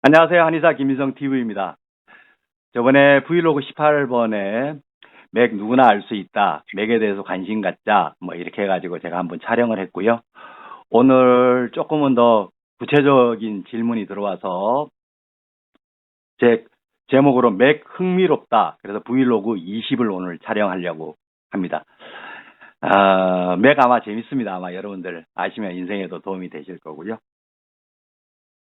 안녕하세요. 한의사 김인성 TV입니다. 저번에 브이로그 18번에 맥 누구나 알 수 있다. 맥에 대해서 관심 갖자. 뭐 이렇게 해가지고 제가 한번 촬영을 했고요. 오늘 조금은 더 구체적인 질문이 들어와서 제 제목으로 맥 흥미롭다. 그래서 브이로그 20을 오늘 촬영하려고 합니다. 맥 아마 재밌습니다. 아마 여러분들 아시면 인생에도 도움이 되실 거고요.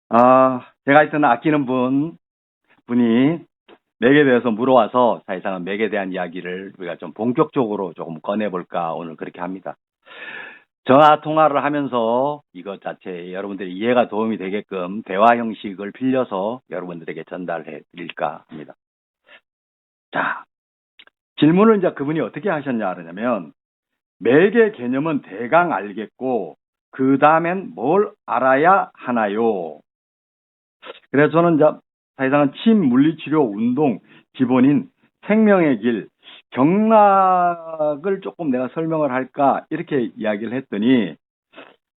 제가 하여튼 아끼는 분이 맥에 대해서 물어와서 사실상은 맥에 대한 이야기를 우리가 좀 본격적으로 조금 꺼내볼까 오늘 그렇게 합니다. 전화 통화를 하면서 이것 자체 여러분들이 이해가 도움이 되게끔 대화 형식을 빌려서 여러분들에게 전달해 드릴까 합니다. 자, 질문을 이제 그분이 어떻게 하셨냐 하냐면 맥의 개념은 대강 알겠고 그 다음엔 뭘 알아야 하나요? 그래서 저는 이제 사실상은 침, 물리치료, 운동, 기본인 생명의 길, 경락을 조금 내가 설명을 할까 이렇게 이야기를 했더니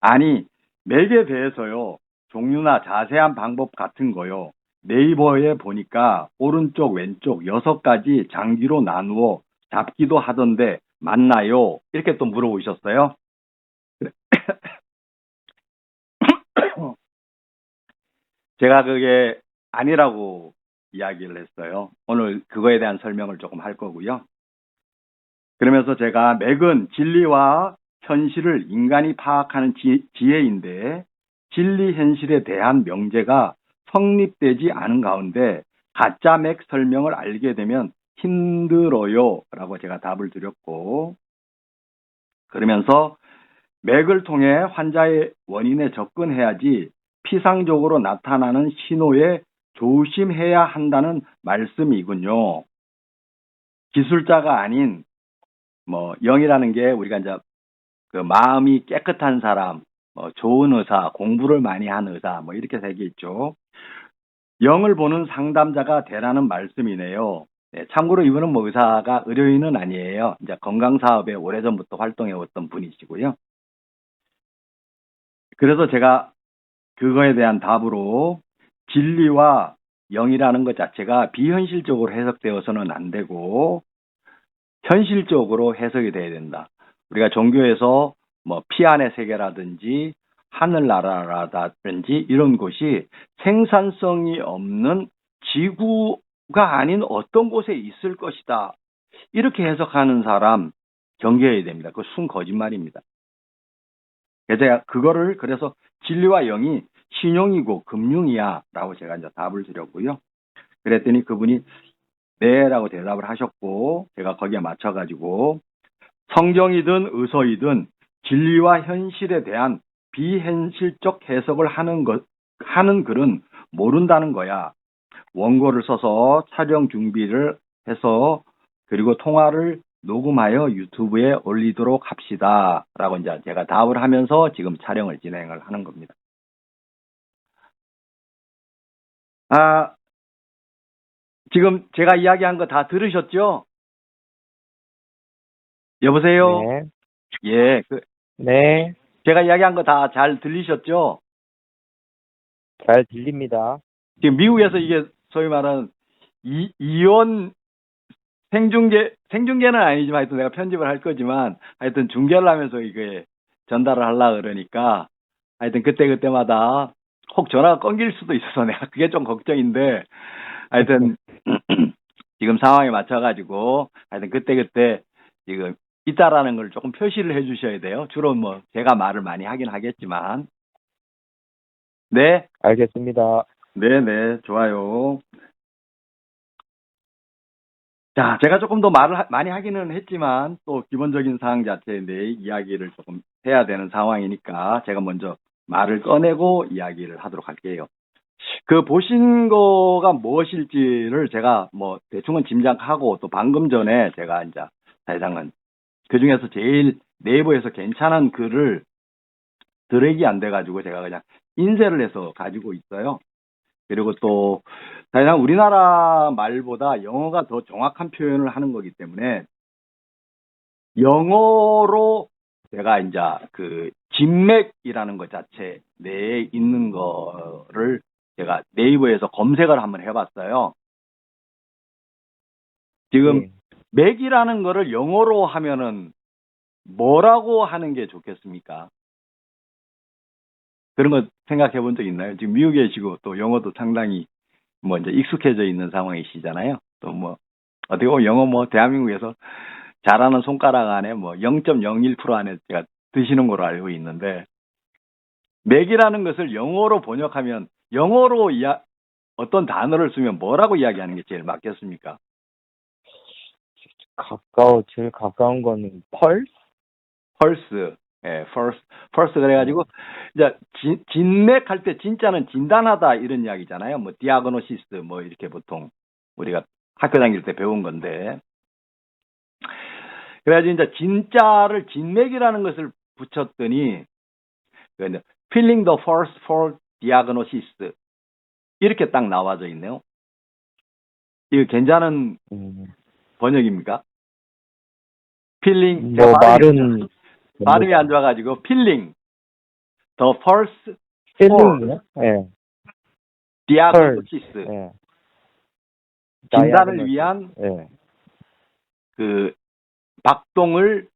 아니 맥에 대해서요 종류나 자세한 방법 같은 거요 네이버에 보니까 오른쪽 왼쪽 6가지 장기로 나누어 잡기도 하던데 맞나요? 이렇게 또 물어보셨어요. 제가 그게 아니라고 이야기를 했어요. 오늘 그거에 대한 설명을 조금 할 거고요. 그러면서 제가 맥은 진리와 현실을 인간이 파악하는 지혜인데 진리 현실에 대한 명제가 성립되지 않은 가운데 가짜 맥 설명을 알게 되면 힘들어요 라고 제가 답을 드렸고 그러면서 맥을 통해 환자의 원인에 접근해야지 피상적으로 나타나는 신호에 조심해야 한다는 말씀이군요. 기술자가 아닌 영이라는 게 우리가 이제 그 마음이 깨끗한 사람, 좋은 의사, 공부를 많이 한 의사, 이렇게 되어 있죠. 영을 보는 상담자가 되라는 말씀이네요. 네, 참고로 이분은 의사가 의료인은 아니에요. 이제 건강사업에 오래전부터 활동해 왔던 분이시고요. 그래서 제가 그거에 대한 답으로 진리와 영이라는 것 자체가 비현실적으로 해석되어서는 안 되고 현실적으로 해석이 돼야 된다. 우리가 종교에서 피안의 세계라든지 하늘나라라든지 이런 곳이 생산성이 없는 지구가 아닌 어떤 곳에 있을 것이다. 이렇게 해석하는 사람 경계해야 됩니다. 그거 순 거짓말입니다. 그래서 진리와 영이 신용이고 금융이야 라고 제가 이제 답을 드렸고요. 그랬더니 그분이 네라고 대답을 하셨고 제가 거기에 맞춰가지고 성경이든 의서이든 진리와 현실에 대한 비현실적 해석을 하는 글은 모른다는 거야. 원고를 써서 촬영 준비를 해서 그리고 통화를 녹음하여 유튜브에 올리도록 합시다. 라고 이제 제가 답을 하면서 지금 촬영을 진행을 하는 겁니다. 지금 제가 이야기한 거 다 들으셨죠? 여보세요? 네. 예, 네. 제가 이야기한 거 다 잘 들리셨죠? 잘 들립니다. 지금 미국에서 이게 소위 말하는 이혼 생중계는 아니지만 하여튼 내가 편집을 할 거지만 하여튼 중계를 하면서 이게 전달을 하려고 그러니까 하여튼 그때마다 혹 전화가 끊길 수도 있어서 내가 그게 좀 걱정인데 하여튼 지금 상황에 맞춰가지고 하여튼 그때 지금 있다라는 걸 조금 표시를 해 주셔야 돼요. 주로 제가 말을 많이 하긴 하겠지만 네. 알겠습니다. 네네, 좋아요. 자, 제가 조금 더 말을 많이 하기는 했지만 또 기본적인 사항 자체에 대해 이야기를 조금 해야 되는 상황이니까 제가 먼저 말을 꺼내고 이야기를 하도록 할게요. 그 보신 거가 무엇일지를 제가 대충은 짐작하고 또 방금 전에 제가 이제 사실상은 그 중에서 제일 네이버에서 괜찮은 글을 드래기 안 돼가지고 제가 그냥 인쇄를 해서 가지고 있어요. 그리고 또 사실상 우리나라 말보다 영어가 더 정확한 표현을 하는 거기 때문에 영어로 제가 이제 그 진맥이라는 것 자체 내에 있는 거를 제가 네이버에서 검색을 한번 해봤어요. 지금 예. 맥이라는 거를 영어로 하면은 뭐라고 하는 게 좋겠습니까? 그런 거 생각해 본 적 있나요? 지금 미국에 계시고 또 영어도 상당히 뭐 이제 익숙해져 있는 상황이시잖아요. 또 뭐 어떻게 보면 영어 뭐 대한민국에서 잘하는 손가락 안에 뭐 0.01% 안에 제가 드시는 걸로 알고 있는데 맥이라는 것을 영어로 번역하면 영어로 어떤 단어를 쓰면 뭐라고 이야기하는 게 제일 맞겠습니까? 제일 가까운 거는 펄스? 펄스, 예, 펄스 그래가지고 이제 진맥 할 때 진짜는 진단하다 이런 이야기잖아요. 뭐 디아그노시스 뭐 이렇게 보통 우리가 학교 다닐 때 배운 건데 그래가지고 이제 진짜를 진맥이라는 것을 붙였더니 그 이제 filling the first for diagnosis 이렇게 딱 나와져 있네요. 이거 괜찮은 번역입니까? 필링, 뭐, 발음이 안 좋아가지고, 필링, the first 필링이요? 예. diagnosis, 예. 진단을 위한 예. 그 박동을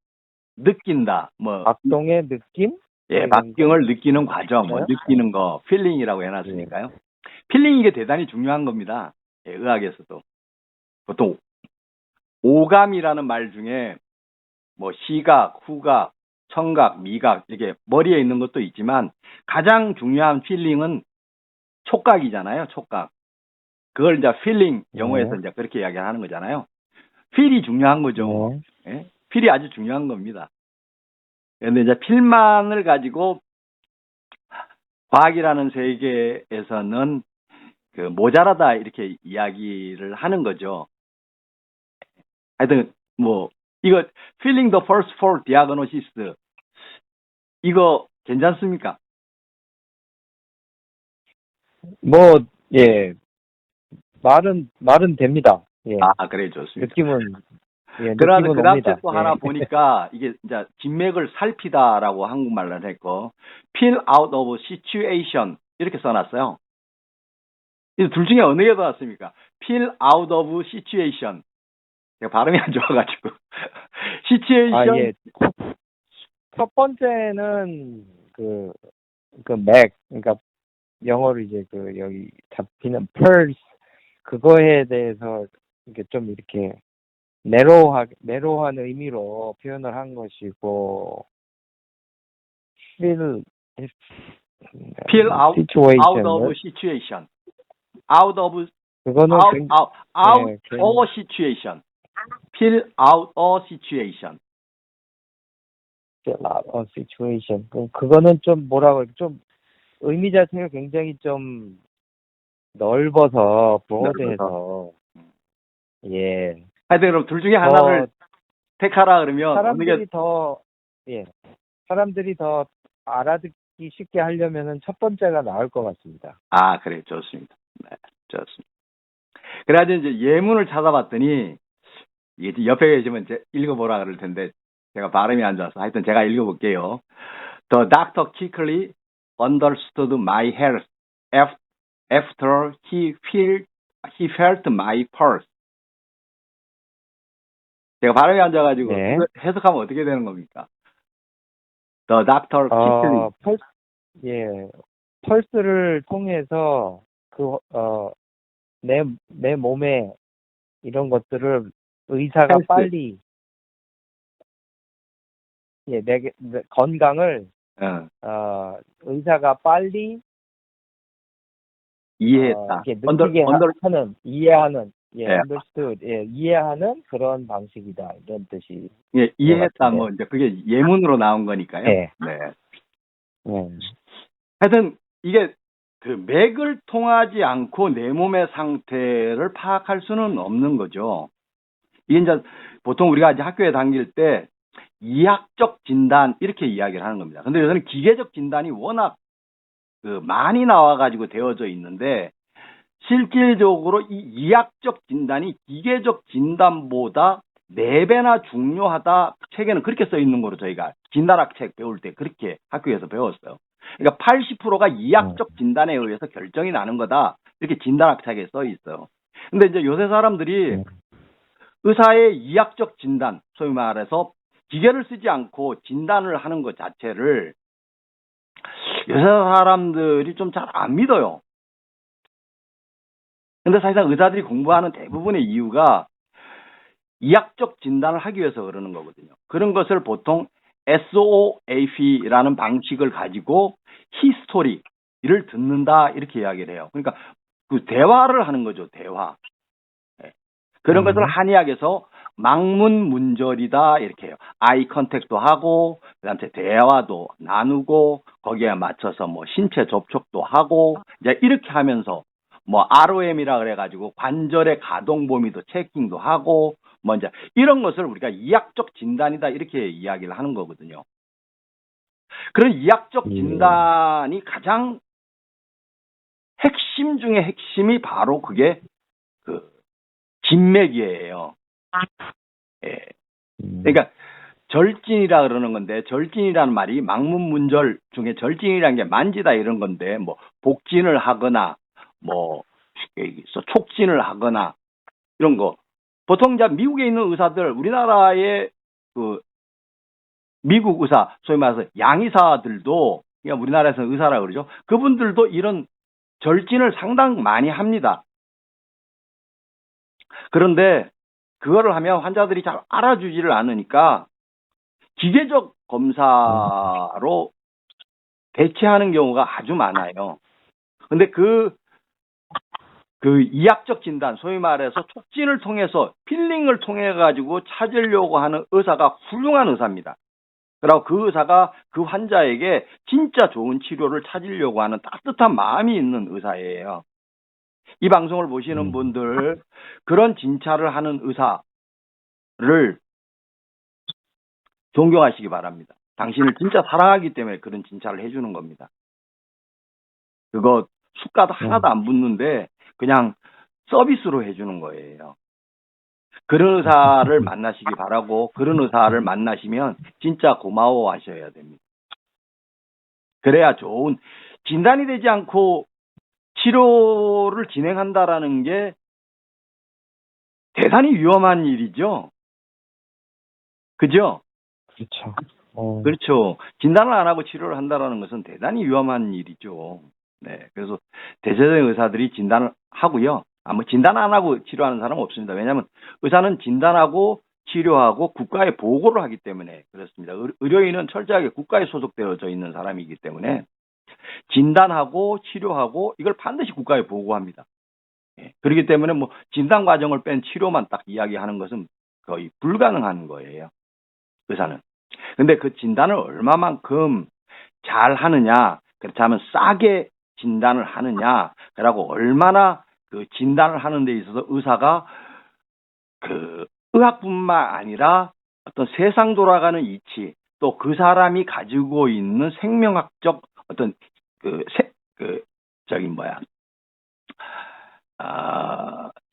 느낀다, 뭐, 박동의 느낌? 예, 박동을 느끼는 과정, 뭐, 느끼는 거, 필링이라고 해놨으니까요. 필링 이게 대단히 중요한 겁니다. 예, 의학에서도. 보통 오감이라는 말 중에 뭐 시각, 후각, 청각, 미각 이렇게 머리에 있는 것도 있지만 가장 중요한 필링은 촉각이잖아요. 촉각. 그걸 이제 필링 영어에서 이제 그렇게 이야기하는 거잖아요. 필이 중요한 거죠. 예? 필이 아주 중요한 겁니다. 그런데 이제 필만을 가지고 과학이라는 세계에서는 그 모자라다 이렇게 이야기를 하는 거죠. 하여튼 뭐 이거 filling the first for diagnosis 이거 괜찮습니까? 뭐, 예. 말은 됩니다. 예. 아, 그래 좋습니다. 느낌은 그다음에 그 다음 옵니다. 책도 하나 보니까 이게 이제 진맥을 살피다라고 한국말로 했고 feel out of situation 이렇게 써놨어요. 이 둘 중에 어느 게 더 낫습니까? feel out of situation. 제가 발음이 안 좋아가지고 situation. 예. 첫 번째는 맥, 그러니까 영어로 이제 여기 잡히는 pulse 그거에 대해서 이렇게 좀 이렇게 내로한 의미로 표현을 한 것이고 feel out of situation. out of 그거는 out of situation. feel out of situation. feel out of situation. 그거는 좀 좀 의미 자체가 굉장히 좀 넓어서 브로드해서 예. 하여튼 그럼 둘 중에 하나를 택하라 그러면 사람들이 더 알아듣기 쉽게 하려면은 첫 번째가 나을 것 같습니다. 아, 그래. 좋습니다. 네, 좋습니다. 그래가지고 이제 예문을 찾아봤더니 이게 옆에 계시면 읽어보라 그럴 텐데 제가 발음이 안 좋아서 하여튼 제가 읽어볼게요. The doctor quickly understood my health after he felt my pulse. 제가 발음이 안 좋아가지고 해석하면 어떻게 되는 겁니까? The doctor quickly. 펄스를 통해서 내 몸에 이런 것들을 의사가 빨리 내 건강을 의사가 빨리 이해했다. 느끼게 하는 understood 이해하는 그런 방식이다 이런 뜻이. 예, 이해했다 뭐 이제 그게 예문으로 나온 거니까요. 네. 하여튼 이게 그 맥을 통하지 않고 내 몸의 상태를 파악할 수는 없는 거죠. 이게 이제 보통 우리가 이제 학교에 다닐 때 이학적 진단 이렇게 이야기를 하는 겁니다. 근데 요새는 기계적 진단이 워낙 많이 나와가지고 되어져 있는데 실질적으로 이 이학적 진단이 기계적 진단보다 4배나 중요하다 책에는 그렇게 써 있는 거로 저희가 진단학 책 배울 때 그렇게 학교에서 배웠어요. 그러니까 80%가 이학적 진단에 의해서 결정이 나는 거다. 이렇게 진단학책에 써 있어요. 근데 이제 요새 사람들이 의사의 이학적 진단, 소위 말해서 기계를 쓰지 않고 진단을 하는 것 자체를 요새 사람들이 좀 잘 안 믿어요. 근데 사실상 의사들이 공부하는 대부분의 이유가 이학적 진단을 하기 위해서 그러는 거거든요. 그런 것을 보통 SOAP라는 방식을 가지고 히스토리를 듣는다 이렇게 이야기를 해요. 그러니까 그 대화를 하는 거죠. 대화. 예. 그런 것을 한의학에서 망문문절이다 이렇게 해요. 아이 컨택도 하고 그다음에 대화도 나누고 거기에 맞춰서 뭐 신체 접촉도 하고 이제 이렇게 하면서 뭐 ROM이라 그래가지고 관절의 가동 범위도 체킹도 하고 뭐 이제 이런 것을 우리가 이학적 진단이다 이렇게 이야기를 하는 거거든요. 그런 이학적 진단이 가장 핵심 중에 핵심이 바로 그게 그 진맥이에요. 예. 그러니까 절진이라 그러는 건데 절진이라는 말이 망문문절 중에 절진이라는 게 만지다 이런 건데 뭐 복진을 하거나 뭐 촉진을 하거나 이런 거 보통 이제 미국에 있는 의사들 우리나라의 그 미국 의사 소위 말해서 양의사들도 그러니까 우리나라에서 의사라 그러죠. 그분들도 이런 절진을 상당 많이 합니다. 그런데 그거를 하면 환자들이 잘 알아주지를 않으니까 기계적 검사로 대체하는 경우가 아주 많아요. 근데 그 이학적 진단, 소위 말해서 촉진을 통해서 필링을 통해 가지고 찾으려고 하는 의사가 훌륭한 의사입니다. 그리고 그 의사가 그 환자에게 진짜 좋은 치료를 찾으려고 하는 따뜻한 마음이 있는 의사예요. 이 방송을 보시는 분들 그런 진찰을 하는 의사를 존경하시기 바랍니다. 당신을 진짜 사랑하기 때문에 그런 진찰을 해주는 겁니다. 그거 수가도 하나도 안 붙는데 그냥 서비스로 해주는 거예요. 그런 의사를 만나시기 바라고 그런 의사를 만나시면 진짜 고마워하셔야 됩니다. 그래야 좋은 진단이 되지 않고 치료를 진행한다라는 게 대단히 위험한 일이죠. 그죠? 그렇죠. 그렇죠. 진단을 안 하고 치료를 한다라는 것은 대단히 위험한 일이죠. 네. 그래서 대체적인 의사들이 진단을 하고요. 뭐 진단 안 하고 치료하는 사람은 없습니다. 왜냐하면 의사는 진단하고 치료하고 국가에 보고를 하기 때문에 그렇습니다. 의료인은 철저하게 국가에 소속되어져 있는 사람이기 때문에 진단하고 치료하고 이걸 반드시 국가에 보고합니다. 예. 그렇기 때문에 뭐 진단 과정을 뺀 치료만 딱 이야기하는 것은 거의 불가능한 거예요. 의사는. 근데 그 진단을 얼마만큼 잘 하느냐, 그렇다면 싸게 진단을 하느냐, 그리고 얼마나 그 진단을 하는 데 있어서 의사가 그 의학뿐만 아니라 어떤 세상 돌아가는 이치, 또 그 사람이 가지고 있는 생명학적 어떤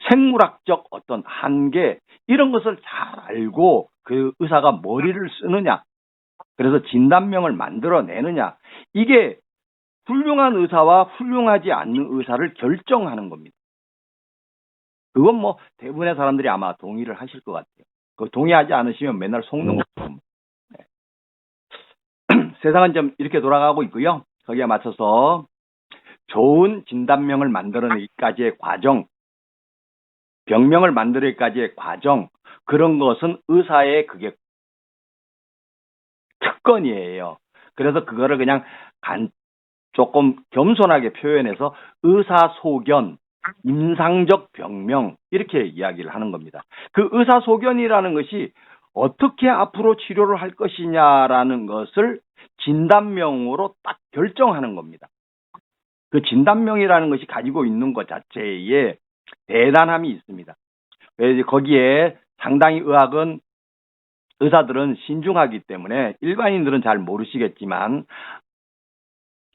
생물학적 어떤 한계, 이런 것을 잘 알고 그 의사가 머리를 쓰느냐, 그래서 진단명을 만들어내느냐, 이게 훌륭한 의사와 훌륭하지 않는 의사를 결정하는 겁니다. 그건 뭐 대부분의 사람들이 아마 동의를 하실 것 같아요. 그 동의하지 않으시면 맨날 속는 것처럼. 네. 세상은 좀 이렇게 돌아가고 있고요. 거기에 맞춰서 좋은 진단명을 만들어내기까지의 과정, 병명을 만들기까지의 과정, 그런 것은 의사의 그게 특권이에요. 그래서 그거를 그냥 조금 겸손하게 표현해서 의사소견, 임상적 병명 이렇게 이야기를 하는 겁니다. 그 의사소견이라는 것이 어떻게 앞으로 치료를 할 것이냐라는 것을 진단명으로 딱 결정하는 겁니다. 그 진단명이라는 것이 가지고 있는 것 자체에 대단함이 있습니다. 거기에 상당히 의사들은 신중하기 때문에 일반인들은 잘 모르시겠지만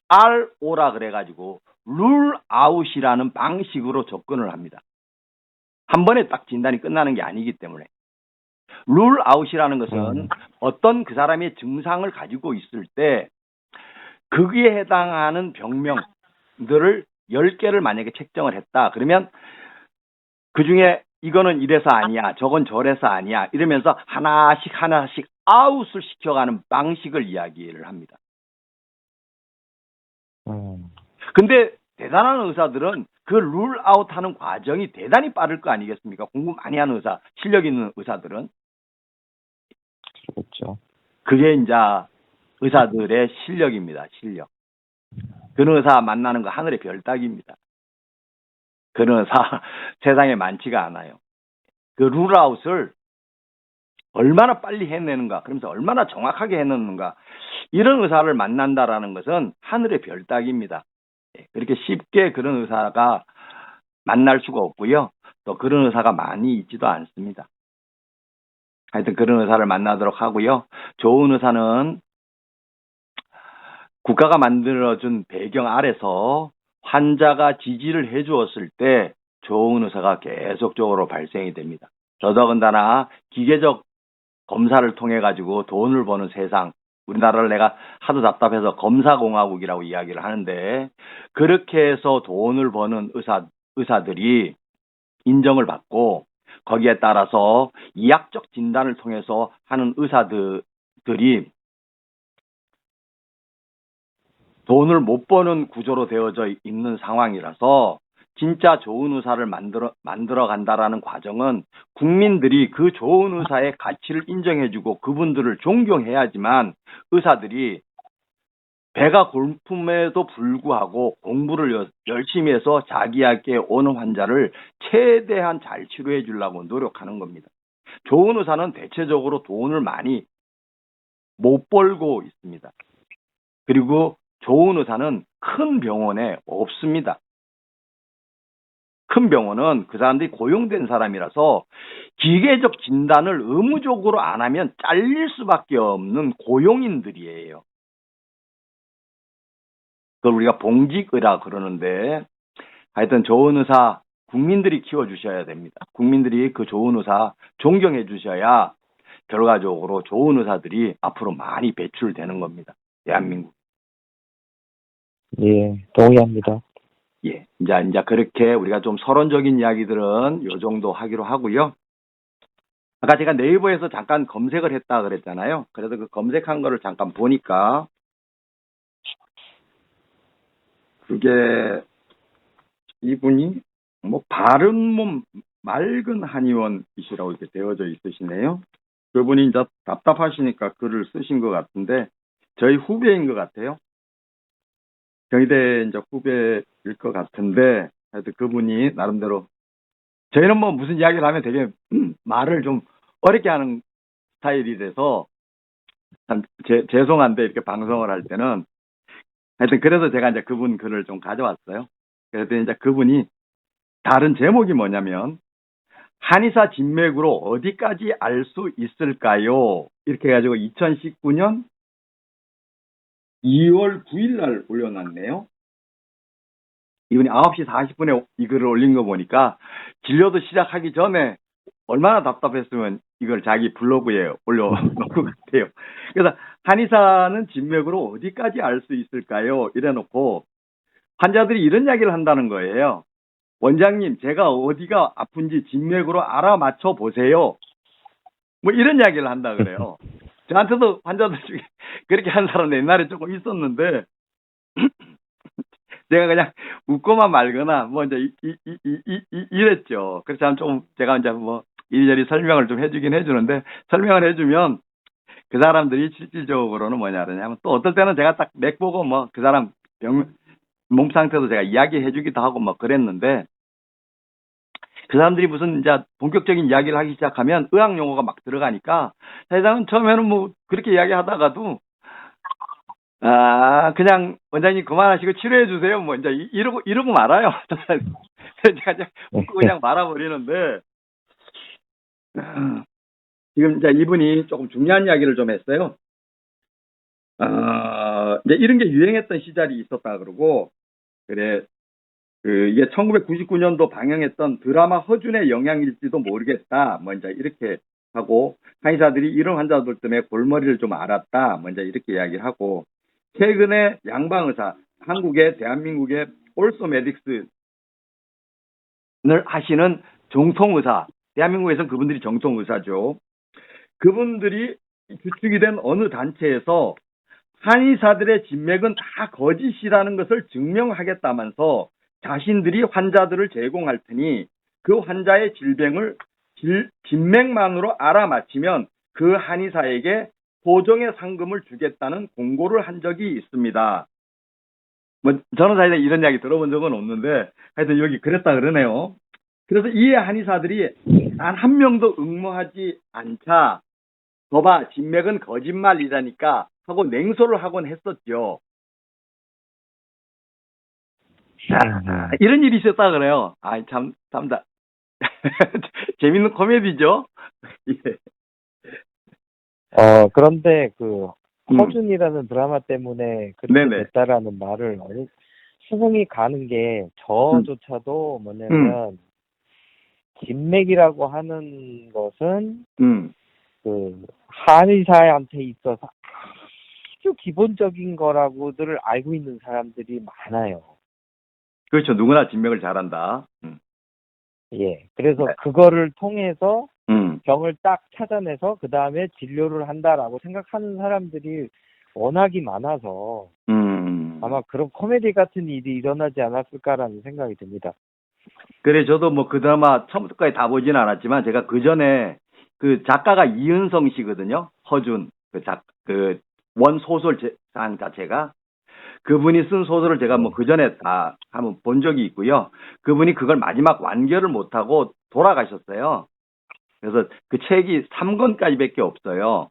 RO라 그래가지고 룰 아웃이라는 방식으로 접근을 합니다. 한 번에 딱 진단이 끝나는 게 아니기 때문에. 룰 아웃이라는 것은 어떤 그 사람의 증상을 가지고 있을 때 거기에 해당하는 병명들을 10개를 만약에 책정을 했다. 그러면 그 중에 이거는 이래서 아니야, 저건 저래서 아니야, 이러면서 하나씩 하나씩 아웃을 시켜가는 방식을 이야기를 합니다. 근데 대단한 의사들은 그 룰 아웃하는 과정이 대단히 빠를 거 아니겠습니까? 공부 많이 하는 의사, 실력 있는 의사들은. 그렇죠. 그게 이제 의사들의 실력입니다. 실력. 그런 의사 만나는 거 하늘의 별 따기입니다. 그런 의사 세상에 많지가 않아요. 그 룰아웃을 얼마나 빨리 해내는가, 그러면서 얼마나 정확하게 해내는가, 이런 의사를 만난다라는 것은 하늘의 별 따기입니다. 그렇게 쉽게 그런 의사가 만날 수가 없고요. 또 그런 의사가 많이 있지도 않습니다. 하여튼 그런 의사를 만나도록 하고요. 좋은 의사는 국가가 만들어준 배경 아래서 환자가 지지를 해주었을 때 좋은 의사가 계속적으로 발생이 됩니다. 더더군다나 기계적 검사를 통해 가지고 돈을 버는 세상, 우리나라를 내가 하도 답답해서 검사공화국이라고 이야기를 하는데, 그렇게 해서 돈을 버는 의사들이 인정을 받고 거기에 따라서 이학적 진단을 통해서 하는 의사들이 돈을 못 버는 구조로 되어져 있는 상황이라서, 진짜 좋은 의사를 만들어 간다라는 과정은 국민들이 그 좋은 의사의 가치를 인정해주고 그분들을 존경해야지만 의사들이 배가 고픔에도 불구하고 공부를 열심히 해서 자기에게 오는 환자를 최대한 잘 치료해 주려고 노력하는 겁니다. 좋은 의사는 대체적으로 돈을 많이 못 벌고 있습니다. 그리고 좋은 의사는 큰 병원에 없습니다. 큰 병원은 그 사람들이 고용된 사람이라서 기계적 진단을 의무적으로 안 하면 잘릴 수밖에 없는 고용인들이에요. 그걸 우리가 봉직의라 그러는데, 하여튼 좋은 의사 국민들이 키워주셔야 됩니다. 국민들이 그 좋은 의사 존경해 주셔야 결과적으로 좋은 의사들이 앞으로 많이 배출되는 겁니다. 대한민국. 예, 동의합니다. 예, 이제 그렇게 우리가 좀 서론적인 이야기들은 요 정도 하기로 하고요. 아까 제가 네이버에서 잠깐 검색을 했다 그랬잖아요. 그래서 그 검색한 거를 잠깐 보니까 그게 이분이 뭐 바른 몸 맑은 한의원이시라고 이렇게 되어져 있으시네요. 그분이 이제 답답하시니까 글을 쓰신 것 같은데 저희 후배인 것 같아요. 경희대 이제 후배일 것 같은데, 하여튼 그분이 나름대로, 저희는 뭐 무슨 이야기를 하면 되게 말을 좀 어렵게 하는 스타일이 돼서 참 죄송한데 이렇게 방송을 할 때는, 하여튼 그래서 제가 이제 그분 글을 좀 가져왔어요. 그래서 이제 그분이 다른 제목이 뭐냐면 한의사 진맥으로 어디까지 알 수 있을까요? 이렇게 해가지고 2019년 2월 9일 날 올려놨네요. 이분이 9시 40분에 이 글을 올린 거 보니까 진료도 시작하기 전에 얼마나 답답했으면 이걸 자기 블로그에 올려놓은 것 같아요. 그래서 한의사는 진맥으로 어디까지 알 수 있을까요? 이래놓고 환자들이 이런 이야기를 한다는 거예요. 원장님, 제가 어디가 아픈지 진맥으로 알아맞혀 보세요. 뭐 이런 이야기를 한다 그래요. 저한테도 환자들 중에 그렇게 한 사람 옛날에 조금 있었는데 제가 그냥 웃고만 말거나 뭐 이제 이랬죠. 그래서 좀 제가 이제 뭐 이리저리 설명을 좀 해주긴 해주는데, 설명을 해주면 그 사람들이 실질적으로는 뭐냐 그러냐면, 또 어떨 때는 제가 딱 맥 보고 뭐 그 사람 몸 상태도 제가 이야기해주기도 하고 뭐 그랬는데, 그 사람들이 무슨 이제 본격적인 이야기를 하기 시작하면 의학 용어가 막 들어가니까 사실상은 처음에는 뭐 그렇게 이야기하다가도 그냥 원장님 그만하시고 치료해 주세요. 뭐 이제 이러고 말아요. 제가 그냥 웃고 그냥 말아버리는데, 지금 이제 이분이 조금 중요한 이야기를 좀 했어요. 이제 이런 게 유행했던 시절이 있었다 그러고, 그래, 이게 1999년도 방영했던 드라마 허준의 영향일지도 모르겠다. 뭐 이제 이렇게 하고, 한의사들이 이런 환자들 때문에 골머리를 좀 앓았다. 뭐 이제 이렇게 이야기를 하고, 최근에 양방의사, 한국의 대한민국의 올소메딕스를 하시는 정통의사, 대한민국에서는 그분들이 정통의사죠. 그분들이 주축이 된 어느 단체에서 한의사들의 진맥은 다 거짓이라는 것을 증명하겠다면서 자신들이 환자들을 제공할 테니 그 환자의 질병을 진맥만으로 알아맞히면 그 한의사에게 보정의 상금을 주겠다는 공고를 한 적이 있습니다. 뭐 저는 사실 이런 이야기 들어본 적은 없는데 하여튼 여기 그랬다 그러네요. 그래서 이 한의사들이 단 한 명도 응모하지 않자 거봐 진맥은 거짓말이라니까 하고 냉소를 하곤 했었죠. 이런 일이 있었다 그래요. 아, 참다. 재밌는 코미디죠? 예. 그런데 그 음. 허준이라는 드라마 때문에 그렇게 네네. 됐다라는 말을 수긍이 가는 게 저조차도 뭐냐면 진맥이라고 하는 것은 그 한의사한테 있어서 아주 기본적인 거라고들 알고 있는 사람들이 많아요. 그렇죠. 누구나 진맥을 잘한다. 예. 그래서 네. 그거를 통해서 음. 병을 딱 찾아내서 그 다음에 진료를 한다라고 생각하는 사람들이 워낙이 많아서 아마 그런 코미디 같은 일이 일어나지 않았을까라는 생각이 듭니다. 그래, 저도 뭐 그 드라마 처음부터까지 다 보진 않았지만 제가 그 전에 그 작가가 이은성 씨거든요. 허준. 원 소설상 자체가. 그분이 쓴 소설을 제가 뭐 그 전에 다 한번 본 적이 있고요. 그분이 그걸 마지막 완결을 못하고 돌아가셨어요. 그래서 그 책이 3권까지 밖에 없어요.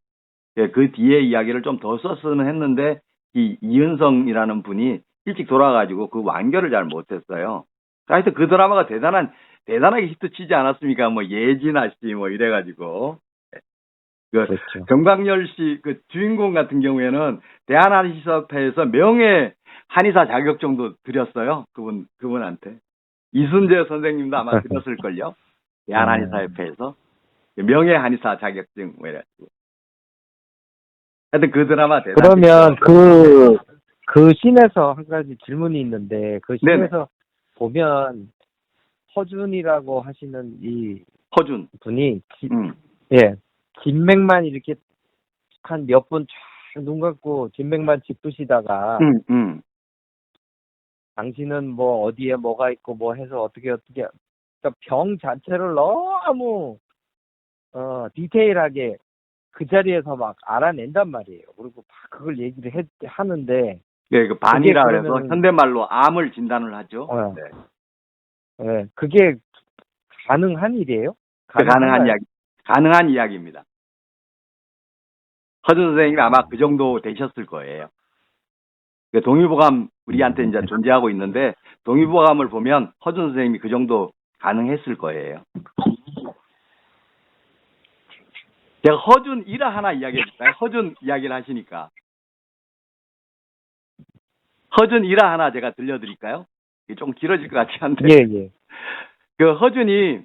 예, 그 뒤에 이야기를 좀 더 썼으면 했는데 이 이은성이라는 분이 일찍 돌아가지고 그 완결을 잘 못했어요. 하여튼 그 드라마가 대단하게 히트치지 않았습니까? 뭐 예진아 씨 뭐 이래가지고 그 그렇죠. 정광열 씨 그 주인공 같은 경우에는 대한한의사협회에서 명예 한의사 자격증도 드렸어요. 그분한테 이순재 선생님도 아마 드렸을걸요. 대한한의사협회에서 명예 한의사 자격증 뭐 이래가지고. 하여튼 그 드라마 대단히. 그러면 그 씬에서 한 가지 질문이 있는데 그 네네. 씬에서 보면 허준이라고 하시는 이 허준. 분이 예 진맥만 이렇게 한 몇 분 쫙 눈 감고 진맥만 짚으시다가 당신은 뭐 어디에 뭐가 있고 뭐 해서 어떻게 그러니까 병 자체를 너무 디테일하게 그 자리에서 막 알아낸단 말이에요. 그리고 막 그걸 얘기를 하는데 예, 그 반이라 그게 그래서 그러면은- 현대말로 암을 진단을 하죠. 네. 예, 그게 가능한 일이에요? 가능한 이야기입니다. 허준 선생님이 아마 그 정도 되셨을 거예요. 동의보감 우리한테 이제 존재하고 있는데 동의보감을 보면 허준 선생님이 그 정도 가능했을 거예요. 제가 허준 일화 하나 이야기해 줄까요? 허준 이야기를 하시니까. 허준 일화 하나 제가 들려드릴까요? 이게 좀 길어질 것 같지 않은데. 예. 그 허준이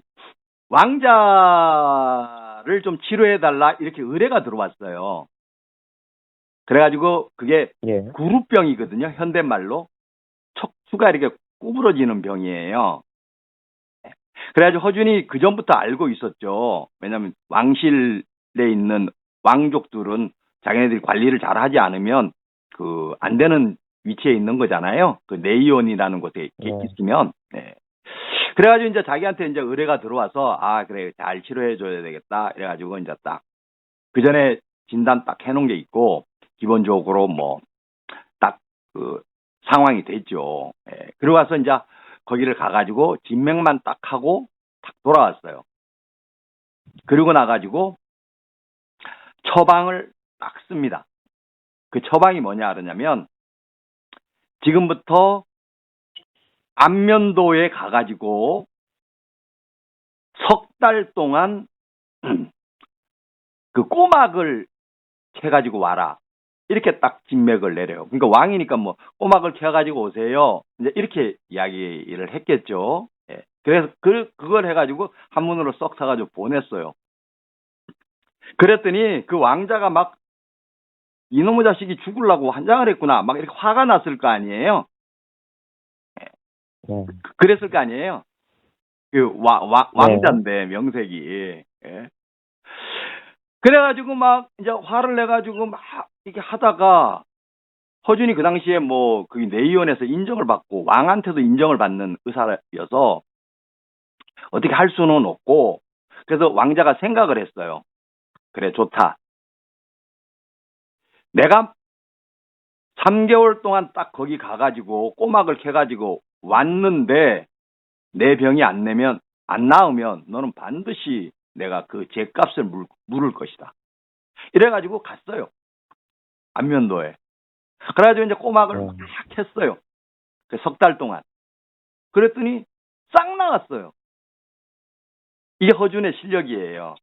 왕자를 좀 치료해달라 이렇게 의뢰가 들어왔어요. 그래가지고 그게 예. 구루병이거든요. 현대말로. 척추가 이렇게 구부러지는 병이에요. 그래가지고 허준이 그 전부터 알고 있었죠. 왜냐하면 왕실에 있는 왕족들은 자기네들이 관리를 잘 하지 않으면 그 안 되는 위치에 있는 거잖아요. 그 내이온이라는 곳에 있으면. 네. 그래가지고 이제 자기한테 이제 의뢰가 들어와서 아 그래 잘 치료해 줘야 되겠다. 이래가지고 이제 딱 그 전에 진단 딱 해놓은 게 있고 기본적으로 뭐 딱 그 상황이 됐죠. 예. 그러고 와서 이제 거기를 가가지고 진맥만 딱 하고 딱 돌아왔어요. 그리고 나가지고 처방을 딱 씁니다. 그 처방이 뭐냐 그러냐면 지금부터 안면도에 가가지고 석 달 동안 그 꼬막을 캐가지고 와라. 이렇게 딱 진맥을 내려요. 그러니까 왕이니까 뭐 꼬막을 캐가지고 오세요. 이제 이렇게 이야기를 했겠죠. 예. 그래서 그걸 해가지고 한문으로 썩 사가지고 보냈어요. 그랬더니 그 왕자가 막 이놈의 자식이 죽으려고 환장을 했구나. 막 이렇게 화가 났을 거 아니에요. 그랬을 거 아니에요. 그 왕자인데 명색이. 예. 그래가지고 막 이제 화를 내가지고 막 이렇게 하다가 허준이 그 당시에 뭐 그 내의원에서 인정을 받고 왕한테도 인정을 받는 의사여서 어떻게 할 수는 없고, 그래서 왕자가 생각을 했어요. 그래, 좋다. 내가 3개월 동안 딱 거기 가가지고 꼬막을 캐가지고 왔는데 내 병이 안 나으면 너는 반드시 내가 그 죗값을 물을 것이다. 이래가지고 갔어요. 안면도에. 그래가지고 이제 꼬막을 막 했어요. 석 달 동안. 그랬더니 싹 나갔어요. 이게 허준의 실력이에요.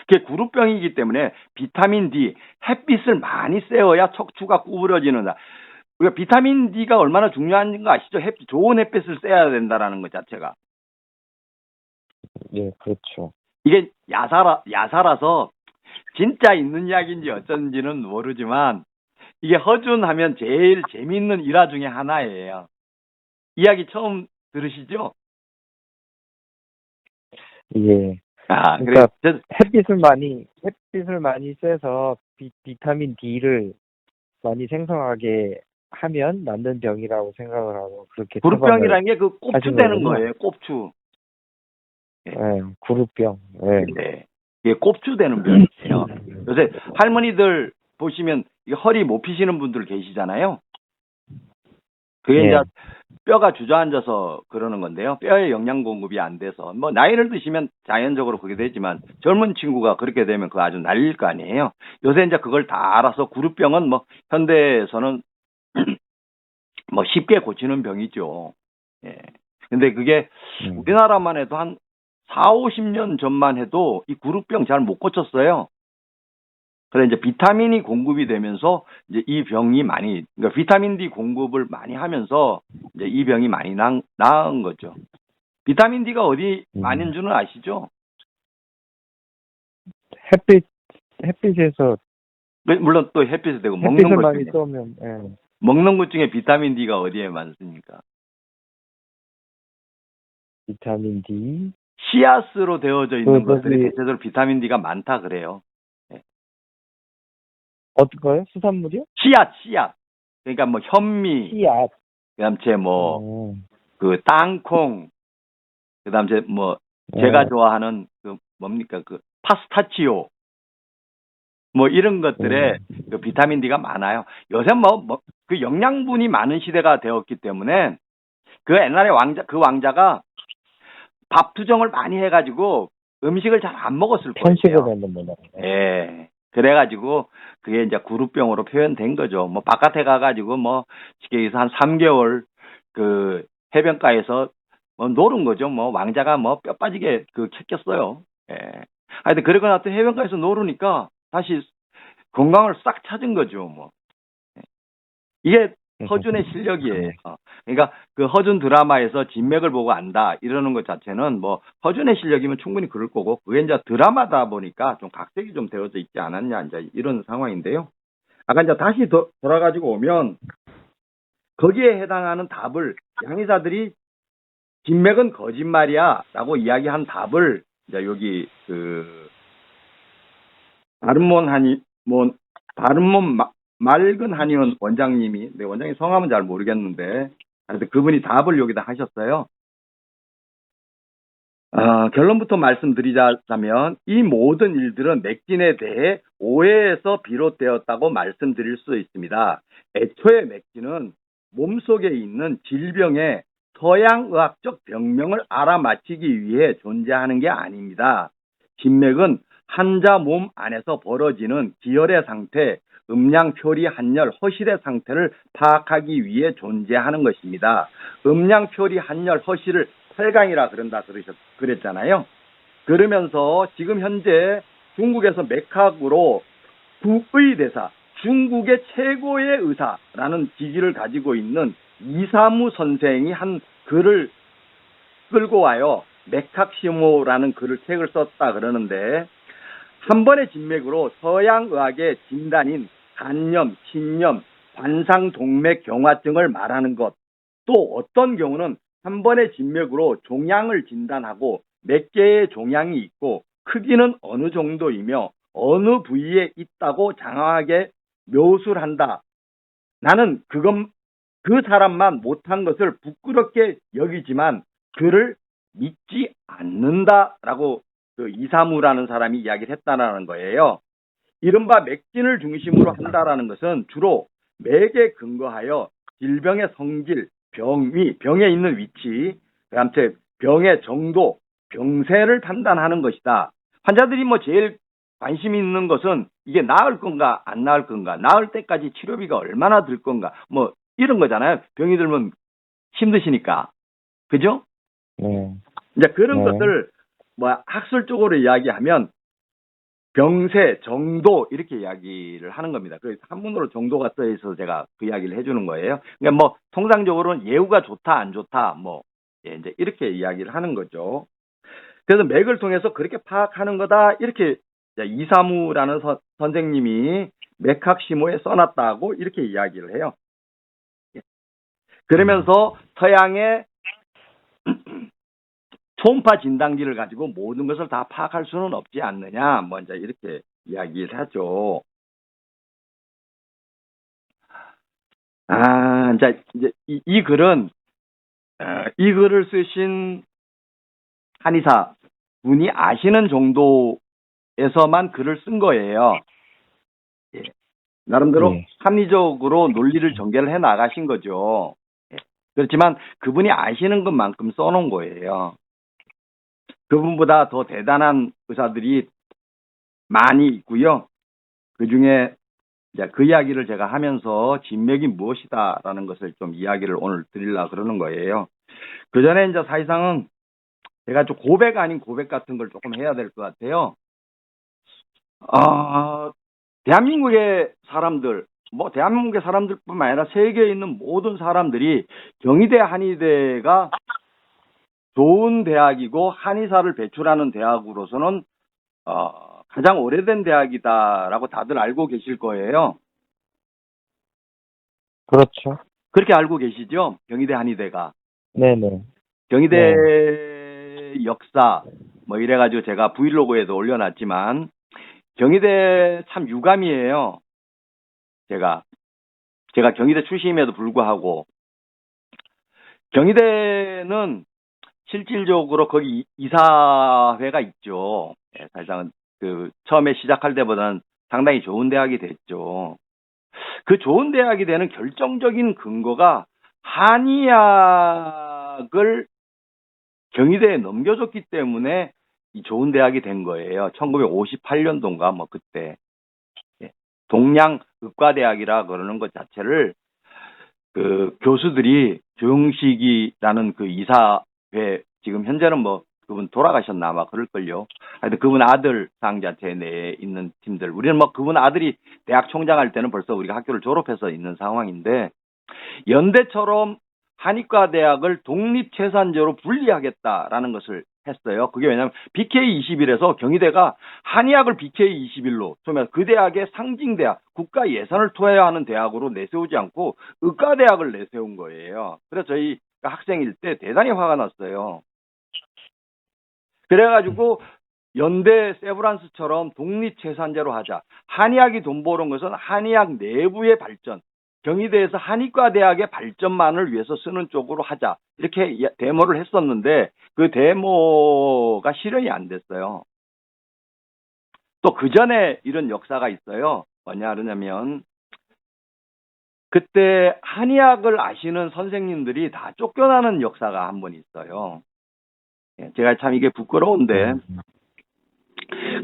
그게 구루병이기 때문에 비타민 D, 햇빛을 많이 쐬어야 척추가 구부러지는다. 우리가 비타민 D가 얼마나 중요한 거 아시죠? 좋은 햇빛을 쐬야 된다라는 것 자체가. 예, 그렇죠. 이게 야사라서 진짜 있는 이야기인지 어쩐지는 모르지만 이게 허준 하면 제일 재밌는 일화 중에 하나예요. 이야기 처음 들으시죠? 예. 그러니까 햇빛을 많이 쐬서 비타민 D를 많이 생성하게 하면 낫는 병이라고 생각을 하고 그렇게 구루병이라는 게 그 꼽추 되는 거예요. 꼽추. 네, 구루병. 네. 네. 이게 꼽추 되는 병이에요. 요새 할머니들 보시면 허리 못 피시는 분들 계시잖아요. 그게 이제 뼈가 주저앉아서 그러는 건데요. 뼈의 영양 공급이 안 돼서 뭐 나이를 드시면 자연적으로 그게 되지만 젊은 친구가 그렇게 되면 그거 아주 난리일 거 아니에요. 요새 이제 그걸 다 알아서 구루병은 뭐 현대에서는 뭐 쉽게 고치는 병이죠. 예. 근데 그게 우리나라만 해도 한 4, 50년 전만 해도 이 구루병 잘 못 고쳤어요. 그래 이제 비타민이 공급이 되면서 이제 이 병이 그러니까 비타민 D 공급을 많이 하면서 이제 이 병이 많이 나은 거죠. 비타민 D가 어디 많은 줄은 아시죠? 햇빛에서 물론 또 햇빛에 되고 햇빛을 많이 쏘면 먹는 것 중에 비타민 D가 어디에 많습니까? 비타민 D 씨앗으로 되어져 있는 것들이 대체적으로 비타민 D가 많다 그래요. 네. 어떤 거요? 수산물이요? 씨앗. 그러니까 뭐 현미, 씨앗. 그다음에 뭐 그 땅콩, 그다음에 뭐 제가 좋아하는 그 뭡니까 그 파스타치오, 뭐 이런 것들에 그 비타민 D가 많아요. 요새 뭐 그 영양분이 많은 시대가 되었기 때문에 그 옛날에 왕자가 밥 투정을 많이 해가지고 음식을 잘 안 먹었을 거예요. 편식을 했는 거다. 예. 그래가지고 그게 이제 구루병으로 표현된 거죠. 뭐 바깥에 가가지고 뭐 쉽게 해서 한 3개월 그 해변가에서 뭐 노는 거죠. 뭐 왕자가 뭐 뼈 빠지게 그 켰겠어요. 예. 하여튼 그러고 나서 해변가에서 노르니까 다시 건강을 싹 찾은 거죠. 뭐 이게 허준의 실력이에요. 그러니까 그 허준 드라마에서 진맥을 보고 안다 이러는 것 자체는 뭐 허준의 실력이면 충분히 그럴 거고 그게 이제 드라마다 보니까 좀 각색이 좀 되어져 있지 않았냐 이제 이런 상황인데요. 아까 이제 다시 돌아가지고 오면 거기에 해당하는 답을 양의사들이 진맥은 거짓말이야라고 이야기한 답을 이제 여기 그 바른몸 맑은 한의원 원장님이, 내 원장님 성함은 잘 모르겠는데, 하여튼 그분이 답을 여기다 하셨어요. 결론부터 말씀드리자면, 이 모든 일들은 맥진에 대해 오해에서 비롯되었다고 말씀드릴 수 있습니다. 애초에 맥진은 몸속에 있는 질병의 서양의학적 병명을 알아맞히기 위해 존재하는 게 아닙니다. 진맥은 환자 몸 안에서 벌어지는 기혈의 상태, 음양, 표리, 한열, 허실의 상태를 파악하기 위해 존재하는 것입니다. 음양, 표리, 한열, 허실을 8강이라 그랬잖아요. 그러면서 지금 현재 중국에서 맥학으로 국의대사, 중국의 최고의 의사라는 직위를 가지고 있는 이사무 선생이 한 글을 끌고 와요. 맥학시모라는 책을 썼다 그러는데 한 번의 진맥으로 서양의학의 진단인 간염, 신염, 관상동맥 경화증을 말하는 것, 또 어떤 경우는 한 번의 진맥으로 종양을 진단하고 몇 개의 종양이 있고 크기는 어느 정도이며 어느 부위에 있다고 장황하게 묘수를 한다. 나는 그 사람만 못한 것을 부끄럽게 여기지만 그를 믿지 않는다라고 그 이사무라는 사람이 이야기를 했다라는 거예요. 이른바 맥진을 중심으로 한다라는 것은 주로 맥에 근거하여 질병의 성질, 병에 있는 위치, 그다음에 병의 정도, 병세를 판단하는 것이다. 환자들이 뭐 제일 관심이 있는 것은 이게 나을 건가 안 나을 건가, 나을 때까지 치료비가 얼마나 들 건가, 뭐 이런 거잖아요. 병이 들면 힘드시니까. 그죠? 네. 이제 그런 네. 것을 뭐 학술적으로 이야기하면 병세, 정도 이렇게 이야기를 하는 겁니다. 그래서 한문으로 정도가 써 있어서 제가 그 이야기를 해주는 거예요. 그러니까 뭐 통상적으로는 예후가 좋다 안 좋다 뭐 이제 이렇게 이야기를 하는 거죠. 그래서 맥을 통해서 그렇게 파악하는 거다 이렇게 이사무라는 선생님이 맥학시모에 써놨다고 이렇게 이야기를 해요. 그러면서 서양의 초음파 진단기를 가지고 모든 것을 다 파악할 수는 없지 않느냐, 뭐 이제 이렇게 이야기를 하죠. 이제 이 글은 이 글을 쓰신 한의사 분이 아시는 정도에서만 글을 쓴 거예요. 예. 나름대로 예. 합리적으로 논리를 전개를 해 나가신 거죠. 예. 그렇지만 그분이 아시는 것만큼 써놓은 거예요. 그분보다 더 대단한 의사들이 많이 있고요. 그 중에 이제 그 이야기를 제가 하면서 진맥이 무엇이다라는 것을 좀 이야기를 오늘 드리려고 그러는 거예요. 그 전에 이제 사실상은 제가 좀 고백 아닌 고백 같은 걸 조금 해야 될 것 같아요. 대한민국의 사람들, 뭐 대한민국의 사람들뿐만 아니라 세계에 있는 모든 사람들이 경희대 한의대가 좋은 대학이고 한의사를 배출하는 대학으로서는 가장 오래된 대학이다라고 다들 알고 계실 거예요. 그렇죠. 그렇게 알고 계시죠? 경희대 한의대가. 네네. 경희대 역사 뭐 이래가지고 제가 브이로그에도 올려놨지만 경희대 참 유감이에요. 제가 경희대 출신임에도 불구하고 경희대는 실질적으로 거기 이사회가 있죠. 사실상 그 처음에 시작할 때보다는 상당히 좋은 대학이 됐죠. 그 좋은 대학이 되는 결정적인 근거가 한의학을 경희대에 넘겨줬기 때문에 이 좋은 대학이 된 거예요. 1958년도인가 뭐 그때 동양의과대학이라 그러는 것 자체를 그 교수들이 조영식이라는 그 이사회 지금 현재는 뭐 그분 돌아가셨나 아마 그럴걸요. 하여튼 그분 아들 상 자체 내에 있는 팀들 우리는 뭐 그분 아들이 대학 총장 할 때는 벌써 우리가 학교를 졸업해서 있는 상황인데 연대처럼 한의과 대학을 독립체산제로 분리하겠다라는 것을 했어요. 그게 왜냐하면 BK21에서 경희대가 한의학을 BK21로 그 대학의 상징대학, 국가 예산을 투여하는 대학으로 내세우지 않고 의과대학을 내세운 거예요. 그래서 저희 학생일 때 대단히 화가 났어요. 그래가지고 연대 세브란스처럼 독립체산제로 하자. 한의학이 돈 버는 것은 한의학 내부의 발전, 경희대에서 한의과 대학의 발전만을 위해서 쓰는 쪽으로 하자. 이렇게 데모를 했었는데 그 데모가 실현이 안 됐어요. 또 그 전에 이런 역사가 있어요. 뭐냐 그러냐면 그때 한의학을 아시는 선생님들이 다 쫓겨나는 역사가 한 번 있어요. 제가 참 이게 부끄러운데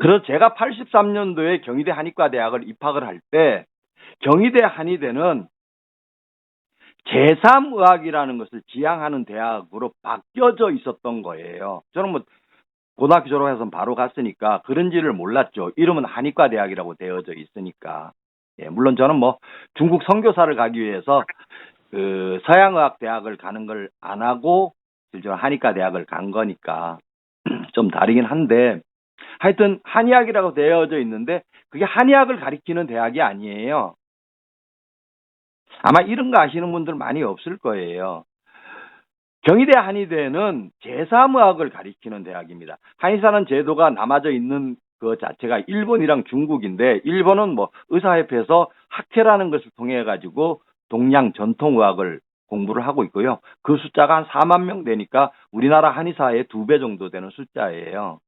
그래서 제가 83년도에 경희대 한의과 대학을 입학을 할 때 경희대 한의대는 제3의학이라는 것을 지향하는 대학으로 바뀌어져 있었던 거예요. 저는 뭐 고등학교 졸업해서 바로 갔으니까 그런지를 몰랐죠. 이름은 한의과 대학이라고 되어져 있으니까. 물론 저는 뭐 중국 선교사를 가기 위해서 그 서양의학 대학을 가는 걸 안 하고 실제로 한의과 대학을 간 거니까 좀 다르긴 한데 하여튼 한의학이라고 되어져 있는데 그게 한의학을 가리키는 대학이 아니에요. 아마 이런 거 아시는 분들 많이 없을 거예요. 경희대 한의대는 제3의학을 가리키는 대학입니다. 한의사는 제도가 남아져 있는 그 자체가 일본이랑 중국인데, 일본은 뭐 의사협회에서 학회라는 것을 통해 가지고 동양 전통의학을 공부를 하고 있고요. 그 숫자가 한 4만 명 되니까 우리나라 한의사의 2배 정도 되는 숫자예요.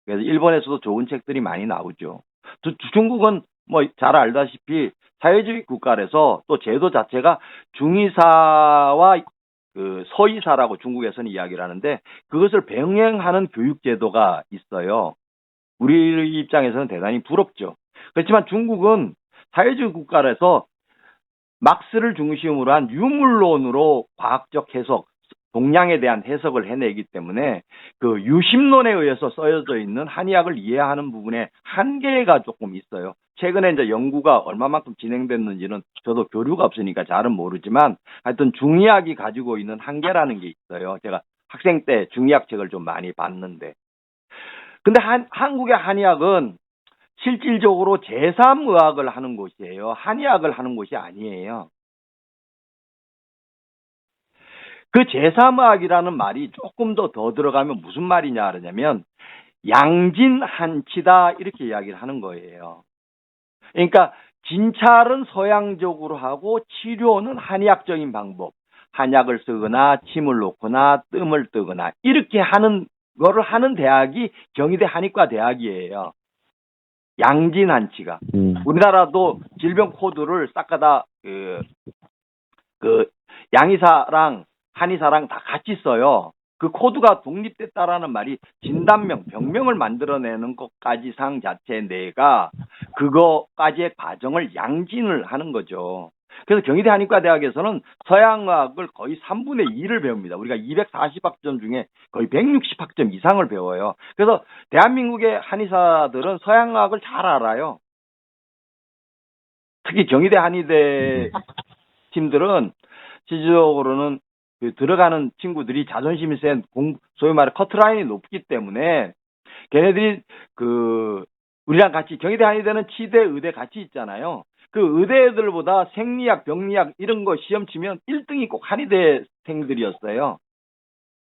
그래서 일본에서도 좋은 책들이 많이 나오죠. 중국은 뭐 잘 알다시피 사회주의 국가라서 또 제도 자체가 중의사와 그 서의사라고 중국에서는 이야기를 하는데, 그것을 병행하는 교육 제도가 있어요. 우리 입장에서는 대단히 부럽죠. 그렇지만 중국은 사회주의 국가라서 막스를 중심으로 한 유물론으로 과학적 해석, 동양에 대한 해석을 해내기 때문에 그 유심론에 의해서 써여져 있는 한의학을 이해하는 부분에 한계가 조금 있어요. 최근에 이제 연구가 얼마만큼 진행됐는지는 저도 교류가 없으니까 잘은 모르지만, 하여튼 중의학이 가지고 있는 한계라는 게 있어요. 제가 학생 때 중의학 책을 좀 많이 봤는데. 근데 한국의 한의학은 실질적으로 제3의학을 하는 곳이에요. 한의학을 하는 곳이 아니에요. 그 제3의학이라는 말이 조금 더 들어가면 무슨 말이냐 하냐면 양진한치다 이렇게 이야기를 하는 거예요. 그러니까 진찰은 서양적으로 하고 치료는 한의학적인 방법. 한약을 쓰거나 침을 놓거나 뜸을 뜨거나 이렇게 하는 거를 하는 대학이 경희대 한의과 대학이에요. 양진한치가. 우리나라도 질병 코드를 싹 다 그 양의사랑 한의사랑 다 같이 써요. 그 코드가 독립됐다라는 말이 진단명, 병명을 만들어내는 것까지 상 자체 내가 그거까지의 과정을 양진을 하는 거죠. 그래서 경희대 한의과대학에서는 서양의학을 거의 3분의 2를 배웁니다. 우리가 240학점 중에 거의 160학점 이상을 배워요. 그래서 대한민국의 한의사들은 서양의학을 잘 알아요. 특히 경희대 한의대 팀들은 실질적으로는 그 들어가는 친구들이 자존심이 센 소위 말해 커트라인이 높기 때문에 걔네들이 그 우리랑 같이 경희대 한의대는 치대 의대 같이 있잖아요. 그 의대들보다 생리학, 병리학 이런 거 시험 치면 1등이 꼭 한의대생들이었어요.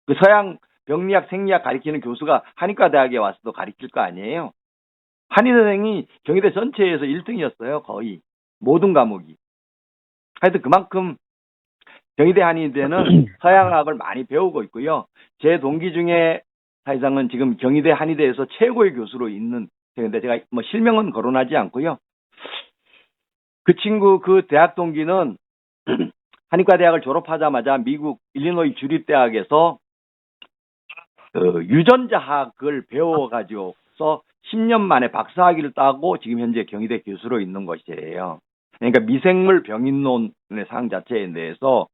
그 서양 병리학, 생리학 가리키는 교수가 한의과 대학에 와서도 가리킬 거 아니에요. 한의대생이 경희대 전체에서 1등이었어요. 거의 모든 과목이. 하여튼 그만큼 경희대 한의대는 서양학을 많이 배우고 있고요. 제 동기 중에 사실상은 지금 경희대 한의대에서 최고의 교수로 있는 친구인데, 제가 뭐 실명은 거론하지 않고요. 그 친구, 그 대학 동기는 한의과 대학을 졸업하자마자 미국 일리노이 주립대학에서 유전자학을 배워가지고서 10년 만에 박사학위를 따고 지금 현재 경희대 교수로 있는 것이에요. 그러니까 미생물 병인론의 상 자체에 대해서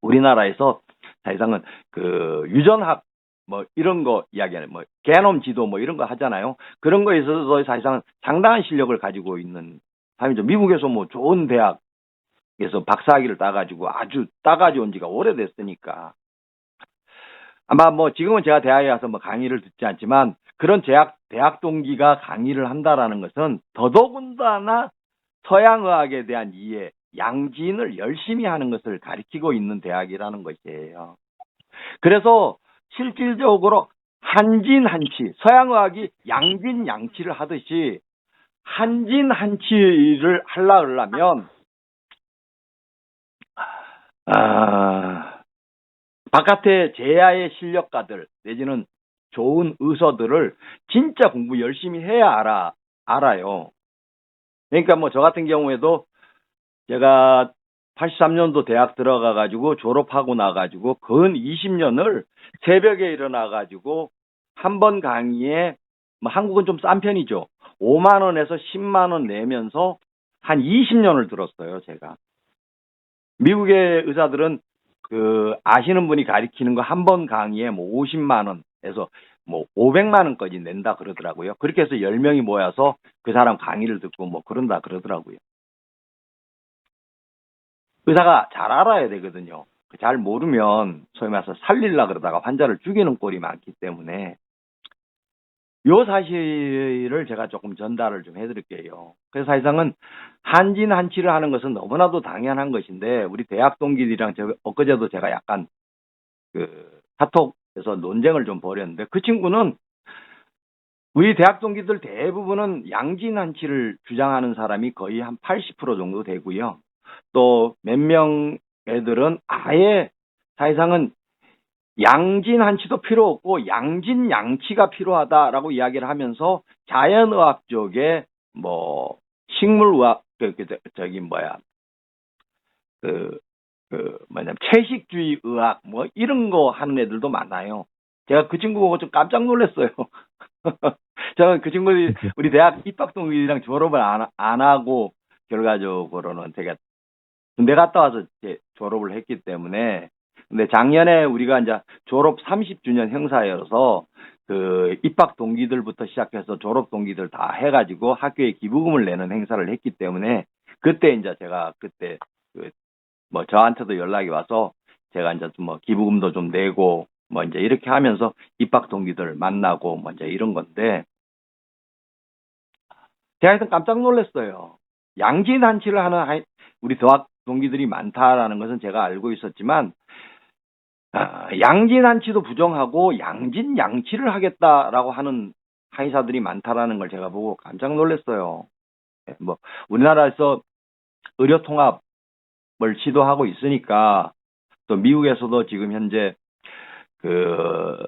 우리나라에서 사실상은 그 유전학 뭐 이런 거 이야기하는 뭐 게놈 지도 뭐 이런 거 하잖아요. 그런 거에 있어서 사실상 상당한 실력을 가지고 있는 사람이죠. 미국에서 뭐 좋은 대학에서 박사학위를 따가지고 아주 따가지고 온 지가 오래됐으니까. 아마 뭐 지금은 제가 대학에 가서 뭐 강의를 듣지 않지만 그런 대학 동기가 강의를 한다라는 것은 더더군다나 서양의학에 대한 이해, 양진을 열심히 하는 것을 가리키고 있는 대학이라는 것이에요. 그래서 실질적으로 한진한치, 서양의학이 양진양치를 하듯이 한진한치를 하려면 바깥에 제야의 실력가들 내지는 좋은 의사들을 진짜 공부 열심히 해야 알아요. 그러니까 뭐 저 같은 경우에도 제가 83년도 대학 들어가가지고 졸업하고 나가지고 근 20년을 새벽에 일어나가지고 한 번 강의에 뭐 한국은 좀 싼 편이죠. 5만 원에서 10만 원 내면서 한 20년을 들었어요, 제가. 미국의 의사들은 그 아시는 분이 가리키는 거 한 번 강의에 뭐 50만 원에서 뭐 500만 원까지 낸다 그러더라고요. 그렇게 해서 10명이 모여서 그 사람 강의를 듣고 뭐 그런다 그러더라고요. 의사가 잘 알아야 되거든요. 잘 모르면 소위 말해서 살릴라 그러다가 환자를 죽이는 꼴이 많기 때문에 요 사실을 제가 조금 전달을 좀 해드릴게요. 그래서 사실상은 한진 한치를 하는 것은 너무나도 당연한 것인데 우리 대학 동기들이랑 엊그제도 제가 약간 그 카톡에서 논쟁을 좀 벌였는데 그 친구는 우리 대학 동기들 대부분은 양진 한치를 주장하는 사람이 거의 한 80% 정도 되고요. 또 몇 명 애들은 아예 사실상은 양진 한치도 필요 없고 양진 양치가 필요하다라고 이야기를 하면서 자연의학 쪽에 뭐 식물의학 저기 뭐야 그 뭐냐면 채식주의 의학 뭐 이런 거 하는 애들도 많아요. 제가 그 친구 보고 좀 깜짝 놀랐어요. 저는 그 친구들이 우리 대학 입학 동기들이랑 졸업을 안 하고 결과적으로는 제가 군대 갔다 와서 이제 졸업을 했기 때문에 근데 작년에 우리가 이제 졸업 30주년 행사여서 그 입학 동기들부터 시작해서 졸업 동기들 다 해가지고 학교에 기부금을 내는 행사를 했기 때문에 그때 이제 제가 그때 그 뭐 저한테도 연락이 와서 제가 이제 좀 뭐 기부금도 좀 내고 뭐 이제 이렇게 하면서 입학 동기들 만나고 뭐 이제 이런 건데 제가 하여튼 깜짝 놀랐어요. 양진 한치를 하는 우리 대학 동기들이 많다라는 것은 제가 알고 있었지만 양진 한치도 부정하고 양진 양치를 하겠다라고 하는 한의사들이 많다라는 걸 제가 보고 깜짝 놀랐어요. 뭐 우리나라에서 의료 통합을 시도하고 있으니까 또 미국에서도 지금 현재 그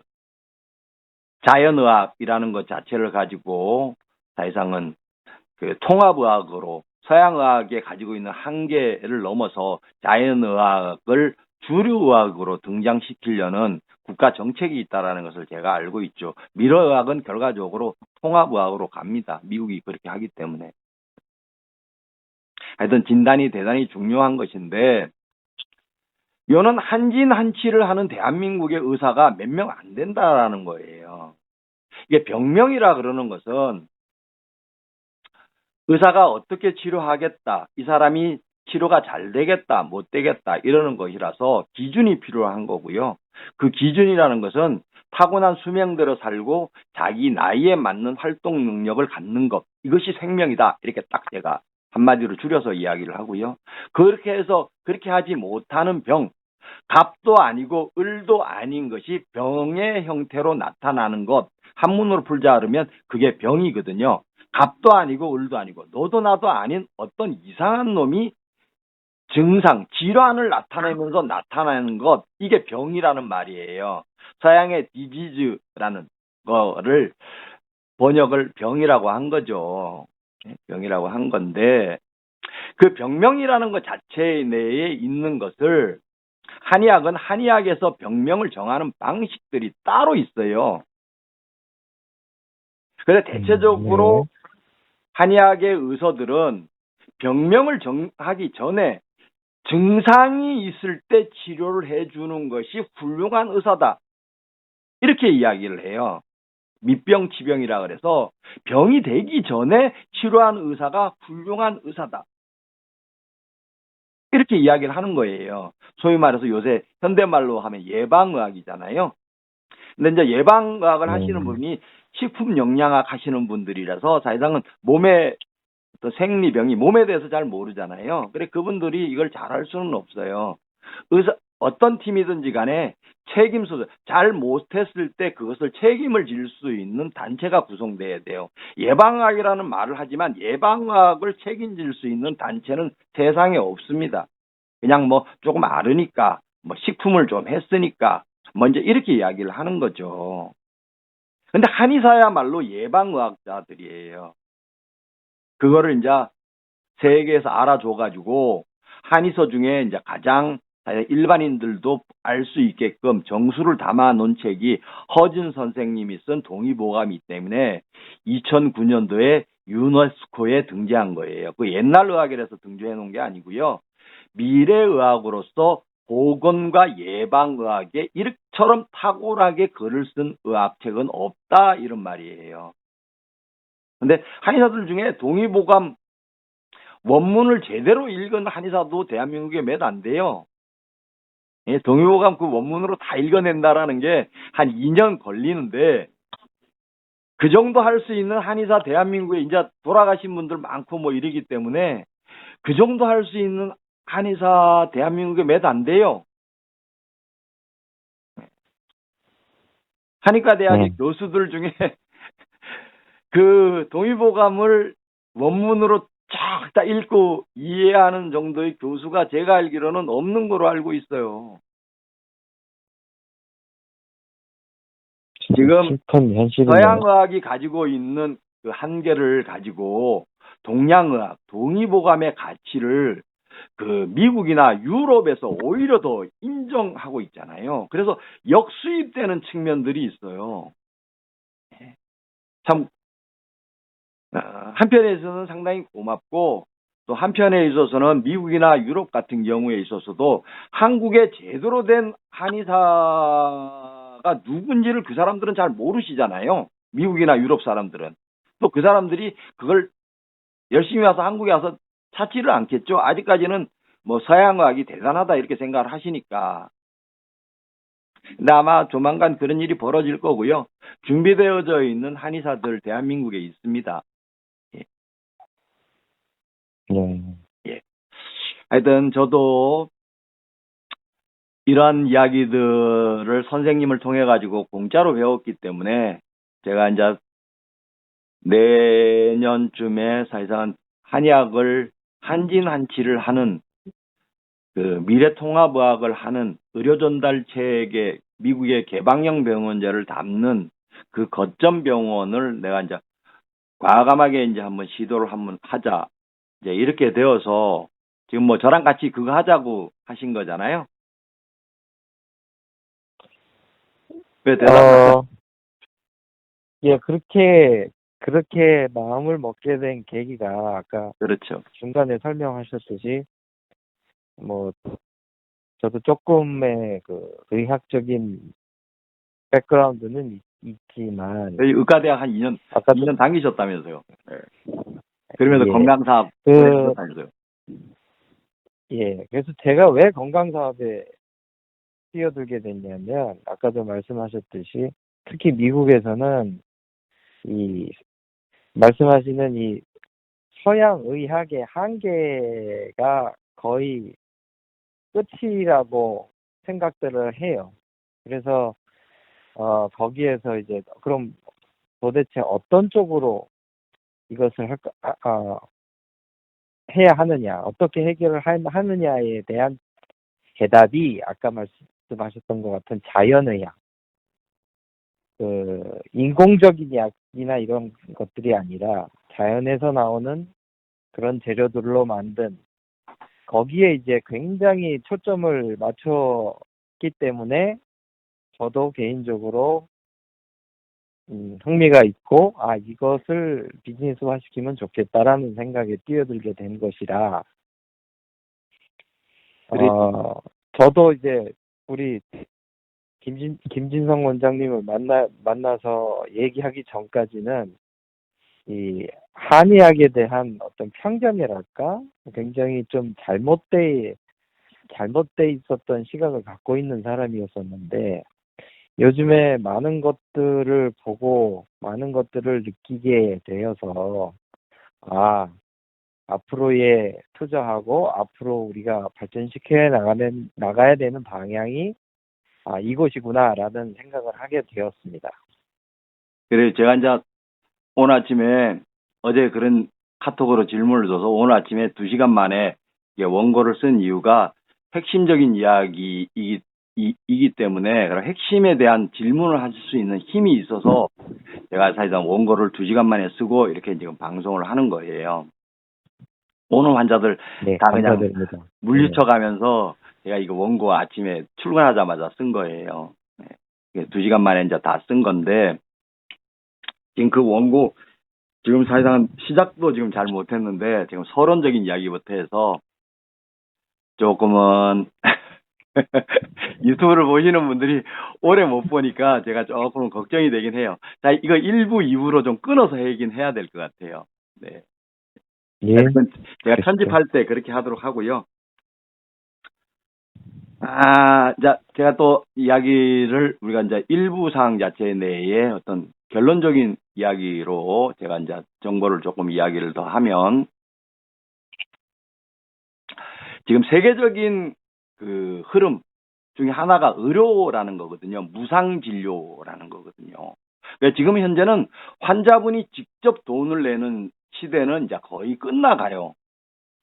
자연의학이라는 것 자체를 가지고 사실상은 그 통합의학으로 서양의학에 가지고 있는 한계를 넘어서 자연의학을 주류의학으로 등장시키려는 국가 정책이 있다는 것을 제가 알고 있죠. 미래의학은 결과적으로 통합의학으로 갑니다. 미국이 그렇게 하기 때문에. 하여튼 진단이 대단히 중요한 것인데 이거는 한진 한치를 하는 대한민국의 의사가 몇 명 안 된다라는 거예요. 이게 병명이라 그러는 것은 의사가 어떻게 치료하겠다, 이 사람이 치료가 잘 되겠다, 못 되겠다 이러는 것이라서 기준이 필요한 거고요. 그 기준이라는 것은 타고난 수명대로 살고 자기 나이에 맞는 활동 능력을 갖는 것, 이것이 생명이다. 이렇게 딱 제가 한마디로 줄여서 이야기를 하고요. 그렇게 해서 그렇게 하지 못하는 병, 갑도 아니고 을도 아닌 것이 병의 형태로 나타나는 것, 한문으로 풀자 그러면 그게 병이거든요. 갑도 아니고 을도 아니고 너도 나도 아닌 어떤 이상한 놈이 증상, 질환을 나타내면서 나타나는 것, 이게 병이라는 말이에요. 서양의 disease라는 거를 번역을 병이라고 한 거죠. 병이라고 한 건데 그 병명이라는 것 자체 내에 있는 것을 한의학은 한의학에서 병명을 정하는 방식들이 따로 있어요. 그래서 대체적으로 한의학의 의사들은 병명을 정하기 전에 증상이 있을 때 치료를 해주는 것이 훌륭한 의사다. 이렇게 이야기를 해요. 밑병치병이라 그래서 병이 되기 전에 치료하는 의사가 훌륭한 의사다. 이렇게 이야기를 하는 거예요. 소위 말해서 요새 현대말로 하면 예방의학이잖아요. 근데 이제 예방의학을 하시는 분이 식품 영양학 하시는 분들이라서 사실상은 몸에 또 생리병이 몸에 대해서 잘 모르잖아요. 그래 그분들이 이걸 잘할 수는 없어요. 의사 어떤 팀이든지 간에 책임서 잘 못했을 때 그것을 책임을 질 수 있는 단체가 구성돼야 돼요. 예방학이라는 말을 하지만 예방학을 책임질 수 있는 단체는 세상에 없습니다. 그냥 뭐 조금 아르니까 뭐 식품을 좀 했으니까 먼저 이렇게 이야기를 하는 거죠. 근데 한의사야말로 예방의학자들이에요. 그거를 이제 세계에서 알아줘가지고 한의사 중에 이제 가장 일반인들도 알 수 있게끔 정수를 담아 놓은 책이 허진 선생님이 쓴 동의보감이기 때문에 2009년도에 유네스코에 등재한 거예요. 그 옛날 의학이라서 등재해 놓은 게 아니고요. 미래의학으로서 보건과 예방의학에 이처럼 탁월하게 글을 쓴 의학책은 없다 이런 말이에요. 근데 한의사들 중에 동의보감 원문을 제대로 읽은 한의사도 대한민국에 몇 안 돼요. 예, 동의보감 그 원문으로 다 읽어낸다라는 게 한 2년 걸리는데 그 정도 할 수 있는 한의사 대한민국에 이제 돌아가신 분들 많고 뭐 이러기 때문에 그 정도 할 수 있는 한의사 대한민국에 몇 안 돼요. 한의과 대학의 교수들 중에 그 동의보감을 원문으로 쫙 다 읽고 이해하는 정도의 교수가 제가 알기로는 없는 걸로 알고 있어요. 지금 슬픈 현실이네요. 서양의학이 가지고 있는 그 한계를 가지고 동양의학, 동의보감의 가치를 그 미국이나 유럽에서 오히려 더 인정하고 있잖아요. 그래서 역수입되는 측면들이 있어요. 참 한편에서는 상당히 고맙고 또 한편에 있어서는 미국이나 유럽 같은 경우에 있어서도 한국에 제대로 된 한의사가 누군지를 그 사람들은 잘 모르시잖아요. 미국이나 유럽 사람들은. 또 그 사람들이 그걸 열심히 와서 한국에 와서 찾지를 않겠죠. 아직까지는 뭐 서양의학이 대단하다 이렇게 생각을 하시니까. 근데 아마 조만간 그런 일이 벌어질 거고요. 준비되어져 있는 한의사들 대한민국에 있습니다. 네. 예. 하여튼 저도 이러한 이야기들을 선생님을 통해 가지고 공짜로 배웠기 때문에 제가 이제 내년쯤에 사실상 한의학을 한진한치를 하는 그 미래통합의학을 하는 의료전달체계 미국의 개방형 병원제를 담는 그 거점 병원을 내가 이제 과감하게 이제 한번 시도를 한번 하자. 이제 이렇게 되어서 지금 뭐 저랑 같이 그거 하자고 하신 거잖아요. 왜 대답? 예, 그렇게 마음을 먹게 된 계기가 아까 그렇죠. 중간에 설명하셨듯이 뭐 저도 조금의 그 의학적인 백그라운드는 있지만 저희 의과대학 한 2년 아까도 2년 다니셨다면서요. 네. 그러면서 예, 건강사업 그 하셨다면서요. 예, 그래서 제가 왜 건강사업에 뛰어들게 됐냐면 아까도 말씀하셨듯이 특히 미국에서는 이 말씀하시는 이 서양 의학의 한계가 거의 끝이라고 생각들을 해요. 그래서 거기에서 이제 그럼 도대체 어떤 쪽으로 이것을 해야 하느냐, 어떻게 해결을 하느냐에 대한 대답이 아까 말씀하셨던 것 같은 자연의학, 그 인공적인 약이나 이런 것들이 아니라 자연에서 나오는 그런 재료들로 만든 거기에 이제 굉장히 초점을 맞췄기 때문에 저도 개인적으로 흥미가 있고 이것을 비즈니스화 시키면 좋겠다라는 생각에 뛰어들게 된 것이라 저도 이제 우리 김진성 원장님을 만나서 얘기하기 전까지는 이 한의학에 대한 어떤 편견이랄까 굉장히 좀 잘못돼 있었던 시각을 갖고 있는 사람이었었는데 요즘에 많은 것들을 보고 많은 것들을 느끼게 되어서 앞으로에 투자하고 앞으로 우리가 나가야 되는 방향이 이곳이구나라는 생각을 하게 되었습니다. 그래 제가 이제 오늘 아침에 어제 그런 카톡으로 질문을 줘서 오늘 아침에 2시간 만에 원고를 쓴 이유가 핵심적인 이야기이기 때문에 그런 핵심에 대한 질문을 하실 수 있는 힘이 있어서 제가 사실상 원고를 2시간 만에 쓰고 이렇게 지금 방송을 하는 거예요. 오늘 환자들 네, 다 그냥 감사드립니다. 물리쳐가면서 제가 이거 원고 아침에 출근하자마자 쓴 거예요. 네. 2시간 만에 이제 다 쓴 건데 지금 그 원고 지금 사실상 시작도 지금 잘 못했는데 지금 서론적인 이야기부터 해서 조금은 유튜브를 보시는 분들이 오래 못 보니까 제가 조금 걱정이 되긴 해요. 자, 이거 1부, 2부로 좀 끊어서 얘기는 해야 될 것 같아요. 네. 예. 제가 편집할 때 그렇게 하도록 하고요. 자, 제가 또 이야기를 우리가 이제 일부 사항 자체 내에 어떤 결론적인 이야기로 제가 이제 정보를 조금 이야기를 더 하면 지금 세계적인 그 흐름 중에 하나가 의료라는 거거든요. 무상 진료라는 거거든요. 그러니까 지금 현재는 환자분이 직접 돈을 내는 시대는 이제 거의 끝나가요.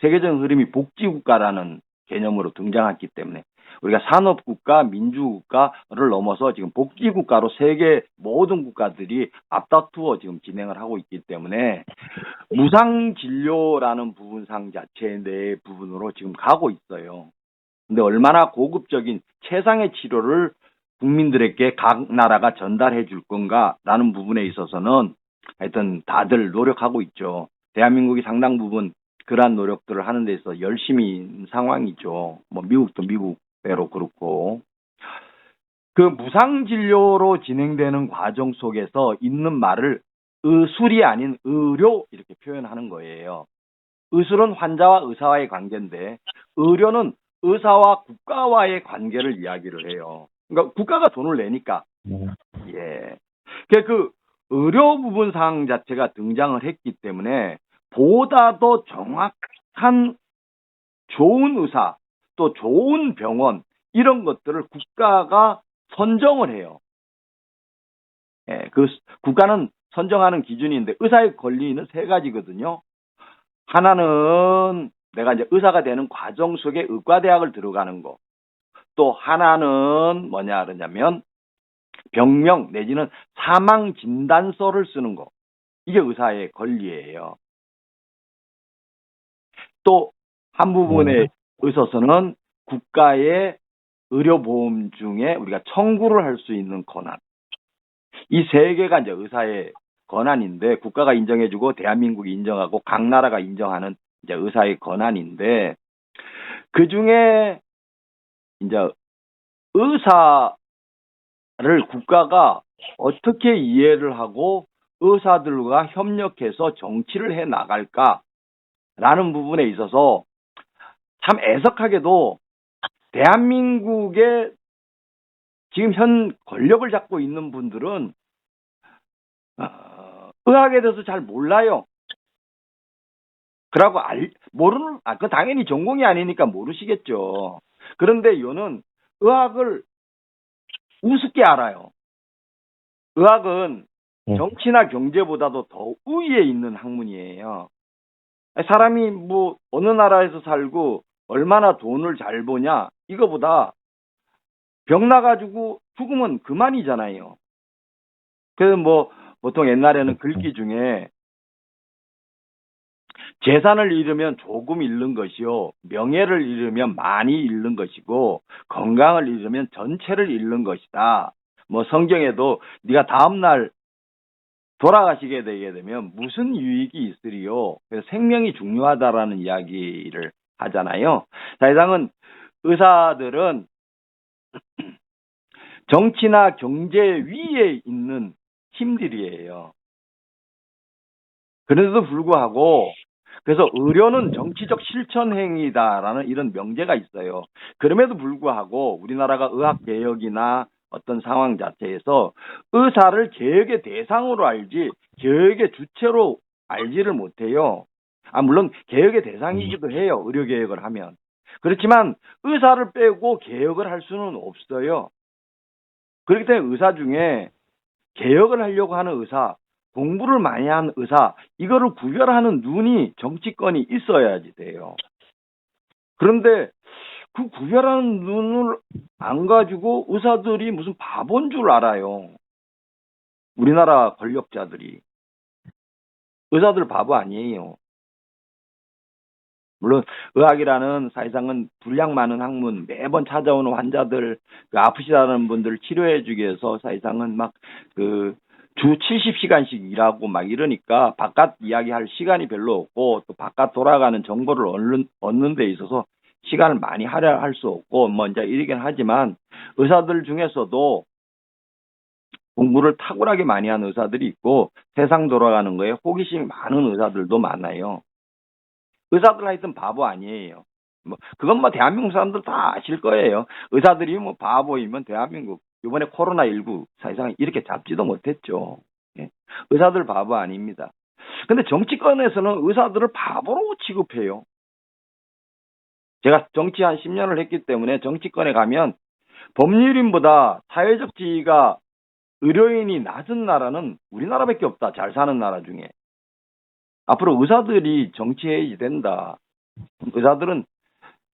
세계적인 흐름이 복지국가라는 개념으로 등장했기 때문에 우리가 산업국가, 민주국가를 넘어서 지금 복지국가로 세계 모든 국가들이 앞다투어 지금 진행을 하고 있기 때문에 무상진료라는 부분상 자체 내 부분으로 지금 가고 있어요. 근데 얼마나 고급적인 최상의 치료를 국민들에게 각 나라가 전달해 줄 건가라는 부분에 있어서는 하여튼 다들 노력하고 있죠. 대한민국이 상당 부분 그러한 노력들을 하는 데 있어서 열심히 상황이죠. 뭐 미국도 미국대로 그렇고. 그 무상진료로 진행되는 과정 속에서 있는 말을 의술이 아닌 의료 이렇게 표현하는 거예요. 의술은 환자와 의사와의 관계인데 의료는 의사와 국가와의 관계를 이야기를 해요. 그러니까 국가가 돈을 내니까. 예. 그 의료 부분 사항 자체가 등장을 했기 때문에 보다 더 정확한 좋은 의사 또 좋은 병원 이런 것들을 국가가 선정을 해요. 예, 그 국가는 선정하는 기준이 있는데 의사의 권리는 세 가지거든요. 하나는 내가 이제 의사가 되는 과정 속에 의과대학을 들어가는 거. 또 하나는 뭐냐 그러냐면 병명 내지는 사망 진단서를 쓰는 거. 이게 의사의 권리예요. 또 한 부분에 있어서는 국가의 의료보험 중에 우리가 청구를 할 수 있는 권한. 이 세 개가 이제 의사의 권한인데 국가가 인정해주고 대한민국이 인정하고 각 나라가 인정하는 이제 의사의 권한인데 그 중에 이제 의사를 국가가 어떻게 이해를 하고 의사들과 협력해서 정치를 해 나갈까라는 부분에 있어서 참 애석하게도 대한민국의 지금 현 권력을 잡고 있는 분들은 의학에 대해서 잘 몰라요. 그러고 모르는 그 당연히 전공이 아니니까 모르시겠죠. 그런데 요는 의학을 우습게 알아요. 의학은 정치나 경제보다도 더 우위에 있는 학문이에요. 사람이 뭐 어느 나라에서 살고 얼마나 돈을 잘 버냐 이거보다 병 나가지고 죽으면 그만이잖아요. 그래서 뭐 보통 옛날에는 글귀 중에 재산을 잃으면 조금 잃는 것이요. 명예를 잃으면 많이 잃는 것이고 건강을 잃으면 전체를 잃는 것이다. 뭐 성경에도 네가 다음날 돌아가시게 되게 되면 무슨 유익이 있으리요. 그래서 생명이 중요하다라는 이야기를 하잖아요. 사실상은 의사들은 정치나 경제 위에 있는 힘들이에요. 그런데도 불구하고 그래서 의료는 정치적 실천 행위다라는 이런 명제가 있어요. 그럼에도 불구하고 우리나라가 의학 개혁이나 어떤 상황 자체에서 의사를 개혁의 대상으로 알지 개혁의 주체로 알지를 못해요. 물론 개혁의 대상이기도 해요. 의료 개혁을 하면. 그렇지만 의사를 빼고 개혁을 할 수는 없어요. 그렇기 때문에 의사 중에 개혁을 하려고 하는 의사, 공부를 많이 한 의사, 이거를 구별하는 눈이 정치권이 있어야지 돼요. 그런데 그 구별하는 눈을 안 가지고 의사들이 무슨 바본 줄 알아요. 우리나라 권력자들이. 의사들 바보 아니에요. 물론 의학이라는 사실상은 분량 많은 학문, 매번 찾아오는 환자들, 아프시다는 분들을 치료해 주기 위해서 사실상은 막 주 70시간씩 일하고 막 이러니까 바깥 이야기할 시간이 별로 없고 또 바깥 돌아가는 정보를 얻는 데 있어서 시간을 많이 할애할 수 없고 뭐 이제 이러긴 하지만 의사들 중에서도 공부를 탁월하게 많이 하는 의사들이 있고 세상 돌아가는 거에 호기심이 많은 의사들도 많아요. 의사들 하여튼 바보 아니에요. 뭐 그건 뭐 대한민국 사람들 다 아실 거예요. 의사들이 뭐 바보이면 대한민국 이번에 코로나19 사실상 이렇게 잡지도 못했죠. 예. 의사들 바보 아닙니다. 근데 정치권에서는 의사들을 바보로 취급해요. 제가 정치 한 10년을 했기 때문에 정치권에 가면 법률인보다 사회적 지위가 의료인이 낮은 나라는 우리나라밖에 없다. 잘 사는 나라 중에. 앞으로 의사들이 정치해야 된다. 의사들은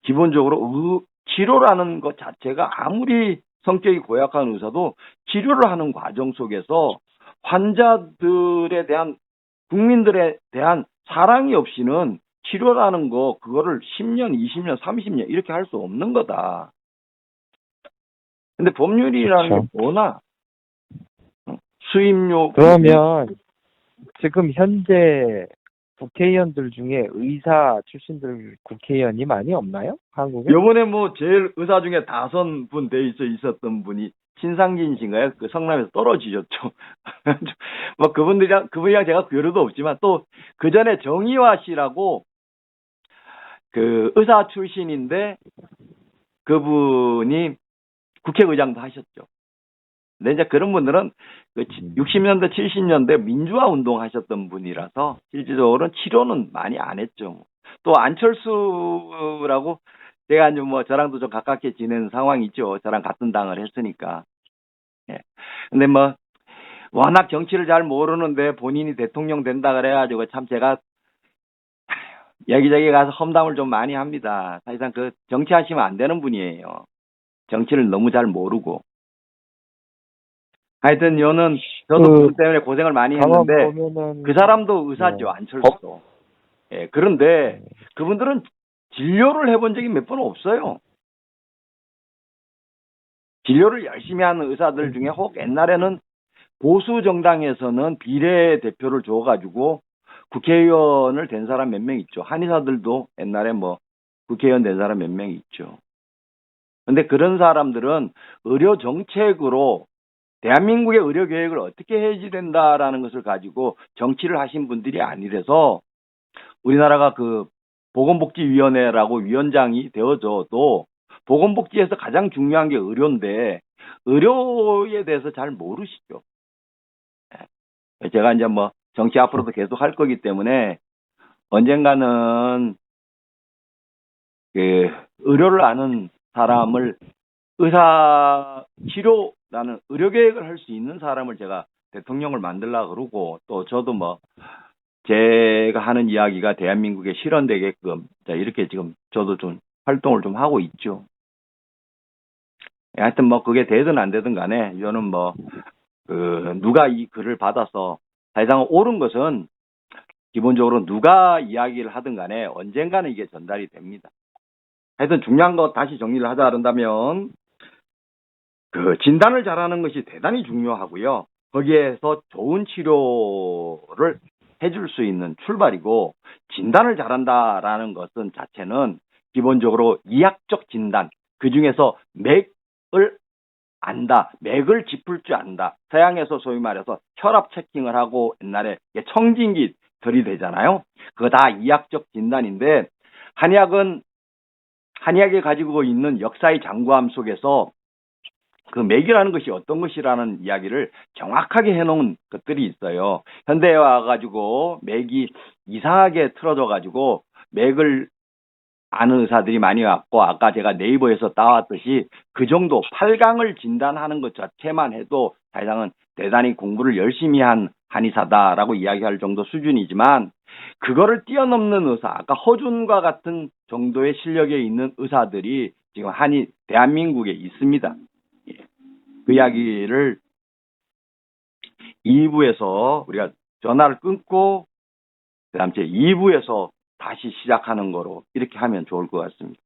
기본적으로 치료라는 것 자체가 아무리 성격이 고약한 의사도 치료를 하는 과정 속에서 환자들에 대한 국민들에 대한 사랑이 없이는 치료라는 거 그거를 10년, 20년, 30년 이렇게 할 수 없는 거다. 근데 법률이라는 그렇죠. 게 뭐나 수임료 그러면 지금 현재 국회의원들 중에 의사 출신들 국회의원이 많이 없나요? 한국에? 요번에 뭐 제일 의사 중에 5분 돼 있었던 분이 신상진 씨인가요? 그 성남에서 떨어지셨죠. 뭐 그분이랑 제가 교류도 없지만 또 그 전에 정의화 씨라고 그 의사 출신인데 그분이 국회의장도 하셨죠. 근데 이제 그런 분들은 그 60년대, 70년대 민주화 운동 하셨던 분이라서 실질적으로는 치료는 많이 안 했죠. 또 안철수라고 제가 이제 뭐 저랑도 좀 가깝게 지내는 상황이 있죠. 저랑 같은 당을 했으니까. 예. 근데 뭐 워낙 정치를 잘 모르는데 본인이 대통령 된다 그래가지고 참 제가 여기저기 가서 험담을 좀 많이 합니다. 사실상 그 정치하시면 안 되는 분이에요. 정치를 너무 잘 모르고. 하여튼 저는 저도 그분 때문에 고생을 많이 했는데 보면은 그 사람도 의사죠. 안철수도. 예, 그런데 그분들은 진료를 해본 적이 몇 번 없어요. 진료를 열심히 하는 의사들 중에 혹 옛날에는 보수 정당에서는 비례대표를 줘가지고 국회의원을 된 사람 몇 명 있죠. 한의사들도 옛날에 뭐 국회의원 된 사람 몇 명 있죠. 근데 그런 사람들은 의료 정책으로 대한민국의 의료 계획을 어떻게 해야지 된다라는 것을 가지고 정치를 하신 분들이 아니라서 우리나라가 그 보건복지위원회라고 위원장이 되어져도 보건복지에서 가장 중요한 게 의료인데 의료에 대해서 잘 모르시죠. 제가 이제 뭐 정치 앞으로도 계속 할 거기 때문에 언젠가는 그 의료를 아는 사람을 의사 치료라는 의료 계획을 할 수 있는 사람을 제가 대통령을 만들려고 그러고 또 저도 뭐 제가 하는 이야기가 대한민국에 실현되게끔 이렇게 지금 저도 좀 활동을 좀 하고 있죠. 하여튼 뭐 그게 되든 안 되든 간에 저는 뭐 누가 이 글을 받아서 사실상 옳은 것은 기본적으로 누가 이야기를 하든 간에 언젠가는 이게 전달이 됩니다. 하여튼 중요한 거 다시 정리를 하자 그런다면 그 진단을 잘하는 것이 대단히 중요하고요. 거기에서 좋은 치료를 해줄 수 있는 출발이고 진단을 잘한다라는 것은 자체는 기본적으로 이학적 진단 그중에서 맥을 안다. 맥을 짚을 줄 안다. 서양에서 소위 말해서 혈압 체킹을 하고 옛날에 청진기 들이대잖아요. 그거 다 이학적 진단인데 한의학이 가지고 있는 역사의 장구함 속에서 그 맥이라는 것이 어떤 것이라는 이야기를 정확하게 해놓은 것들이 있어요. 현대에 와가지고 맥이 이상하게 틀어져가지고 맥을 아는 의사들이 많이 왔고 아까 제가 네이버에서 따왔듯이 그 정도 8강을 진단하는 것 자체만 해도 사실상은 대단히 공부를 열심히 한 한의사다라고 이야기할 정도 수준이지만 그거를 뛰어넘는 의사, 아까 허준과 같은 정도의 실력에 있는 의사들이 지금 대한민국에 있습니다. 그 이야기를 2부에서 우리가 전화를 끊고 그다음 제 2부에서 다시 시작하는 거로 이렇게 하면 좋을 것 같습니다.